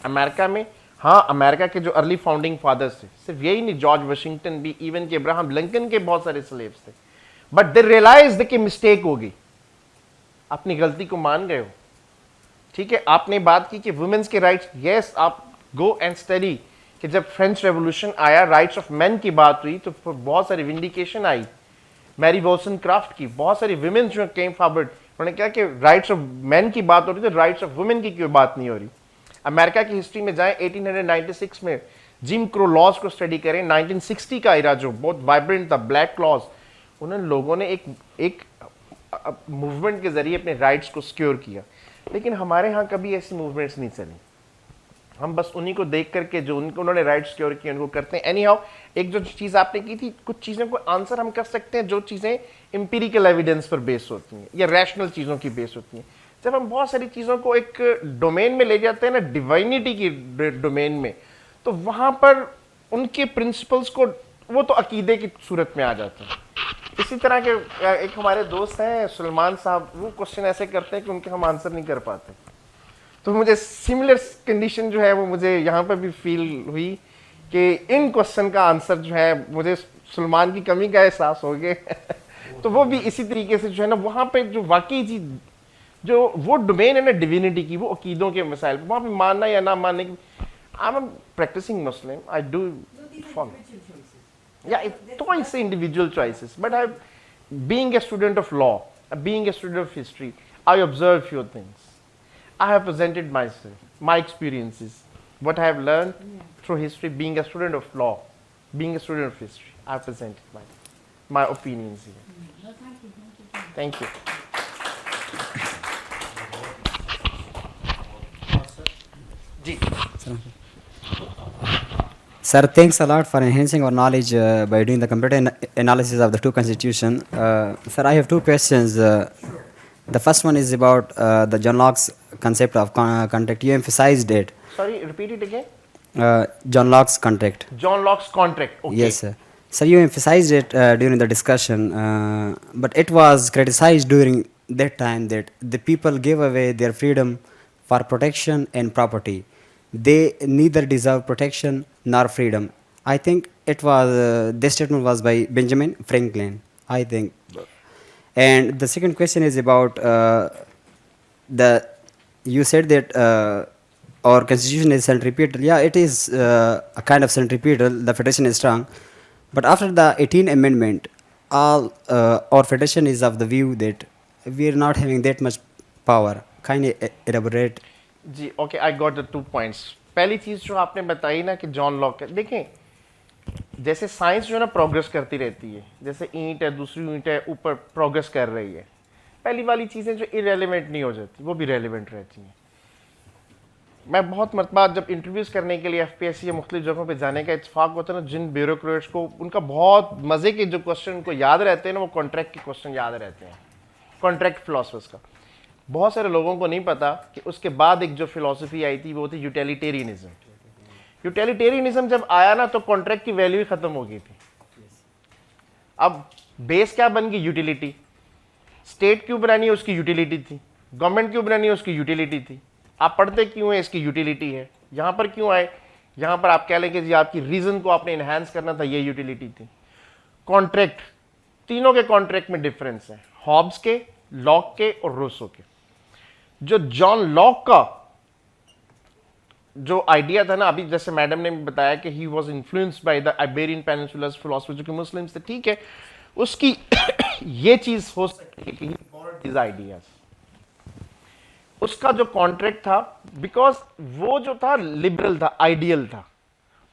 अमेरिका में, हाँ, अमेरिका के जो अर्ली फाउंडिंग फादर्स थे, सिर्फ यही नहीं, जॉर्ज वाशिंगटन भी, इवन के अब्राहम लिंकन के बहुत सारे स्लेव्स थे. बट दे रियलाइज्ड कि मिस्टेक हो गई. अपनी गलती को मान गए हो. ठीक है, आपने बात की कि वुमेन्स के राइट्स, यस, आप गो एंड स्टडी कि जब फ्रेंच रेवोल्यूशन आया, राइट्स ऑफ मेन की बात हुई, तो बहुत सारी विंडिकेशन आई. मैरी वॉल्सनक्राफ्ट की, बहुत सारी विमेन जो केम फॉरवर्ड, उन्होंने कहा कि राइट्स ऑफ मेन की बात हो रही थी, राइट्स ऑफ वुमेन की क्यों बात नहीं हो रही. अमेरिका की हिस्ट्री में जाएं, 1896 में जिम क्रो लॉज को स्टडी करें, 1960 का इरा जो बहुत वाइब्रेंट था, ब्लैक लॉज, उन्होंने लोगों ने एक मूवमेंट के जरिए अपने राइट्स को सिक्योर किया. लेकिन हमारे यहाँ कभी ऐसी मूवमेंट्स नहीं चली. हम बस उन्हीं को देख करके जो उन्होंने राइट सिक्योर किए उनको करते हैं. एनी हाउ, एक जो चीज़ आपने की थी, कुछ चीज़ों को आंसर हम कर सकते हैं जो चीज़ें एम्पिरिकल एविडेंस पर बेस होती हैं या रैशनल चीज़ों की बेस होती हैं. जब हम बहुत सारी चीज़ों को एक डोमेन में ले जाते हैं ना, डिवाइनिटी की डोमेन में, तो वहाँ पर उनके प्रिंसिपल्स को, वो तो अकीदे की सूरत में आ जाते हैं. इसी तरह के एक हमारे दोस्त हैं सलमान साहब, वो क्वेश्चन ऐसे करते हैं कि उनके हम आंसर नहीं कर पाते. तो मुझे सिमिलर कंडीशन जो है वो मुझे यहाँ पर भी फील हुई कि इन क्वेश्चन का आंसर जो है, मुझे सलमान की कमी का एहसास हो गया. तो वो भी इसी तरीके से जो है ना, वहाँ पे जो वाकई चीज, जो वो डोमेन है ना डिविनिटी की, वो अकीदों के मसाइल, वहाँ पे मानना या ना मानने की. I am practicing Muslim, I do follow, या तो इससे individual choices. But I, being a student of law, being a student of history, I observe few things. I have presented myself, my experiences, what I have learned through history, being a student of law, being a student of history. I have presented my opinions here. Thank you. Ji. Sir, thanks a lot for enhancing our knowledge by doing the comparative analysis of the two constitutions. Sir, I have two questions. The first one is about the John Locke's concept of contract. You emphasized it. Sorry, repeat it again. John Locke's contract. John Locke's contract. Okay. Yes, sir. So you emphasized it during the discussion, but it was criticized during that time that the people gave away their freedom for protection and property. They neither deserve protection nor freedom. I think it was this statement was by Benjamin Franklin, I think. And the second question is about the. You said that our constitution is centripetal. Yeah, it is a kind of centripetal. The federation is strong, but after the 18th Amendment, all our federation is of the view that we are not having that much power. Kind of elaborate. जी okay I got the 2 points. पहली चीज़ जो आपने बताई ना कि जॉन लॉक, देखें जैसे साइंस जो है ना प्रोग्रेस करती रहती है, जैसे ईंट है दूसरी ईंट है ऊपर प्रोग्रेस कर रही है, पहली वाली चीज़ें जो इरेलीवेंट नहीं हो जाती वो भी रेलिवेंट रहती हैं। मैं बहुत मरतबा जब इंटरव्यूज़ करने के लिए FPSC या मुख्तलिफ जगहों पे जाने का इत्तेफाक होता है ना, जिन ब्यूरोक्रेट्स को उनका बहुत मज़े के जो क्वेश्चन उनको याद रहते हैं ना, वो कॉन्ट्रैक्ट के क्वेश्चन याद रहते हैं, कॉन्ट्रैक्ट फिलोसफर्स का। बहुत सारे लोगों को नहीं पता कि उसके बाद एक जो फिलॉसफी आई थी वो थी यूटिलिटेरियनिज्म। यूटिलिटेरियनिज्म जब आया ना तो कॉन्ट्रैक्ट की वैल्यू ही खत्म हो गई थी। अब बेस क्या बन गई? यूटिलिटी। स्टेट क्यों बनानी है? उसकी यूटिलिटी थी। गवर्नमेंट क्यों बनानी है? उसकी यूटिलिटी थी। आप पढ़ते क्यों है? इसकी यूटिलिटी है। यहाँ पर क्यों आए? यहाँ पर आप कह लें कि जी आपकी रीजन को आपने इनहेंस करना था, ये यूटिलिटी थी। कॉन्ट्रैक्ट, तीनों के कॉन्ट्रैक्ट में डिफरेंस है, हॉब्स के, लॉक के और रूसो के। जो जॉन लॉक का जो आइडिया था ना, अभी जैसे मैडम ने बताया कि he was influenced by the Iberian peninsular philosophy जो कि मुस्लिम्स थे, ठीक है, उसकी ये चीज हो सकती है कि ही बॉर्ड दिस आइडियाज। उसका जो कॉन्ट्रैक्ट था, बिकॉज वो जो था लिबरल था, आइडियल था।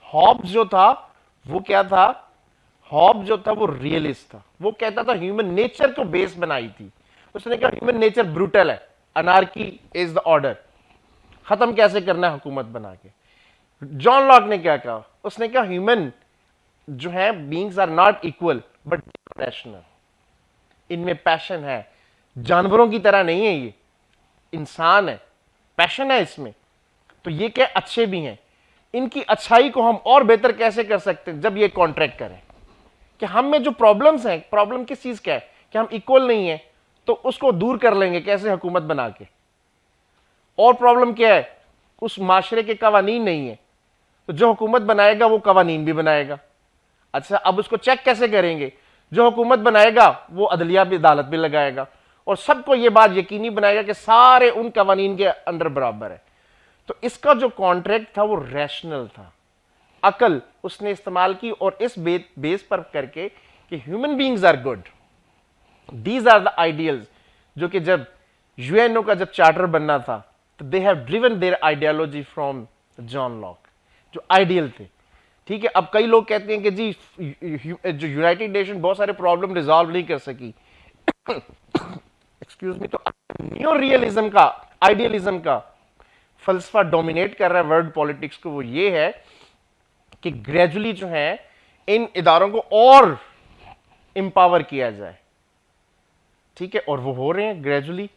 हॉब्स जो था वो क्या था? हॉब्स जो था वो रियलिस्ट था। वो कहता था ह्यूमन नेचर को बेस बनाई थी। उसने कहा ह्यूमन नेचर ब्रूटल है, अनार्की इज द ऑर्डर, खत्म कैसे करना है हुकूमत बना के। जॉन लॉक ने क्या कहा? उसने कहा ह्यूमन जो है beings are not equal but rational, इनमें पैशन है, जानवरों की तरह नहीं है, ये इंसान है, पैशन है इसमें। तो ये क्या अच्छे भी हैं, इनकी अच्छाई को हम और बेहतर कैसे कर सकते हैं? जब ये कॉन्ट्रैक्ट करें कि हम में जो प्रॉब्लम्स हैं, प्रॉब्लम किस चीज का है कि हम इक्वल नहीं है, तो उसको दूर कर लेंगे कैसे? हुकूमत बना के। और प्रॉब्लम क्या है? उस माशरे के कवानीन नहीं है, तो जो हुकूमत बनाएगा वो कवानीन भी बनाएगा। अच्छा, अब उसको चेक कैसे करेंगे? जो हुकूमत बनाएगा वो अदलिया भी, अदालत भी लगाएगा और सबको ये बात यकीनी बनाएगा कि सारे उन कवानीन के अंडर बराबर है। तो इसका जो कॉन्ट्रैक्ट था वो रैशनल था, अकल उसने इस्तेमाल की और इस बेस पर करके कि human beings are good, these are the ideals, जो कि जब यूएनओ का जब चार्टर बनना था तो they have driven there ideology from John Locke, जो आइडियल थे। ठीक है, अब कई लोग कहते हैं कि जी जो यूनाइटेड नेशन बहुत सारे प्रॉब्लम रिजॉल्व नहीं कर सकी, एक्सक्यूज मी, तो न्यू रियलिज्म का, आइडियलिज्म का फलसफा डोमिनेट कर रहा है वर्ल्ड पॉलिटिक्स को। वो ये है कि ग्रेजुअली जो है इन इदारों को और इंपावर किया जाए, ठीक है, और वो हो रहे हैं ग्रेजुअली।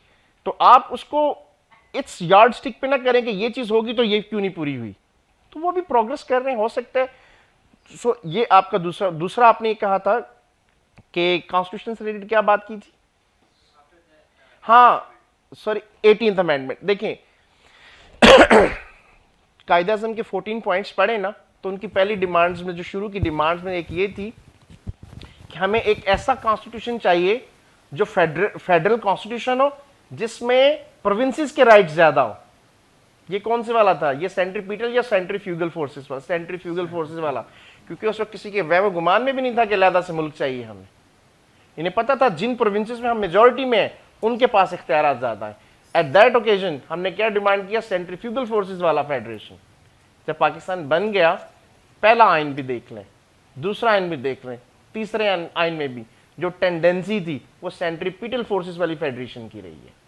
तो आप उसको इट्स यार्ड स्टिक पे ना करें कि ये चीज होगी तो ये क्यों नहीं पूरी हुई, तो वो भी प्रोग्रेस कर रहे हैं, हो सकता है। सो ये आपका दूसरा आपने ये कहा था कि कॉन्स्टिट्यूशन से रिलेटेड क्या बात की थी? हाँ सॉरी, 18th अमेंडमेंट। देखें कायदे आज़म के 14 पॉइंट्स पढ़े ना, तो उनकी पहली डिमांड्स में, जो शुरू की डिमांड्स में एक ये थी कि हमें एक ऐसा कॉन्स्टिट्यूशन चाहिए जो फेडरल कॉन्स्टिट्यूशन हो जिसमें प्रोविंसेस के राइट्स ज्यादा हो। ये कौन से वाला था? ये सेंट्रीपिटल या सेंट्रीफ्यूगल फोर्सेस वाला? सेंट्रीफ्यूगल फोर्सेस वाला, क्योंकि उस वक्त किसी के वह गुमान में भी नहीं था कि अलहदा से मुल्क चाहिए हमें। इन्हें पता था जिन प्रोविंसेस में हम मेजोरिटी में हैं उनके पास इख्तियारात ज्यादा हैं। एट दैट ओकेजन हमने क्या डिमांड किया? सेंट्रीफ्यूगल फोर्सेस वाला फेडरेशन। जब पाकिस्तान बन गया, पहला आइन भी देख लें, दूसरा आइन भी देख लें, तीसरे आइन में भी जो टेंडेंसी थी वो सेंट्रीपिटल फोर्सेस वाली फेडरेशन की रही है।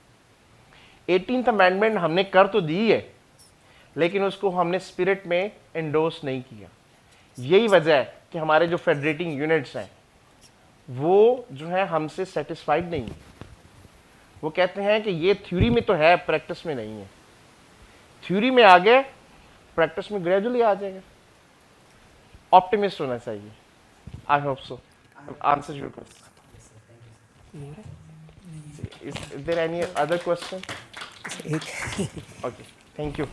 18th अमेंडमेंट हमने कर तो दी है, लेकिन उसको हमने स्पिरिट में एंडोर्स नहीं किया। यही वजह है कि हमारे जो फेडरेटिंग यूनिट्स हैं वो जो है हमसे सेटिस्फाइड नहीं है। वो कहते हैं कि ये थ्योरी में तो है, प्रैक्टिस में नहीं है। थ्योरी में आ गए, प्रैक्टिस में ग्रेजुअली आ जाएगा। ऑप्टिमिस्ट होना चाहिए। I hope so. I've answered your question. Is there any other question? एक Okay. Thank you.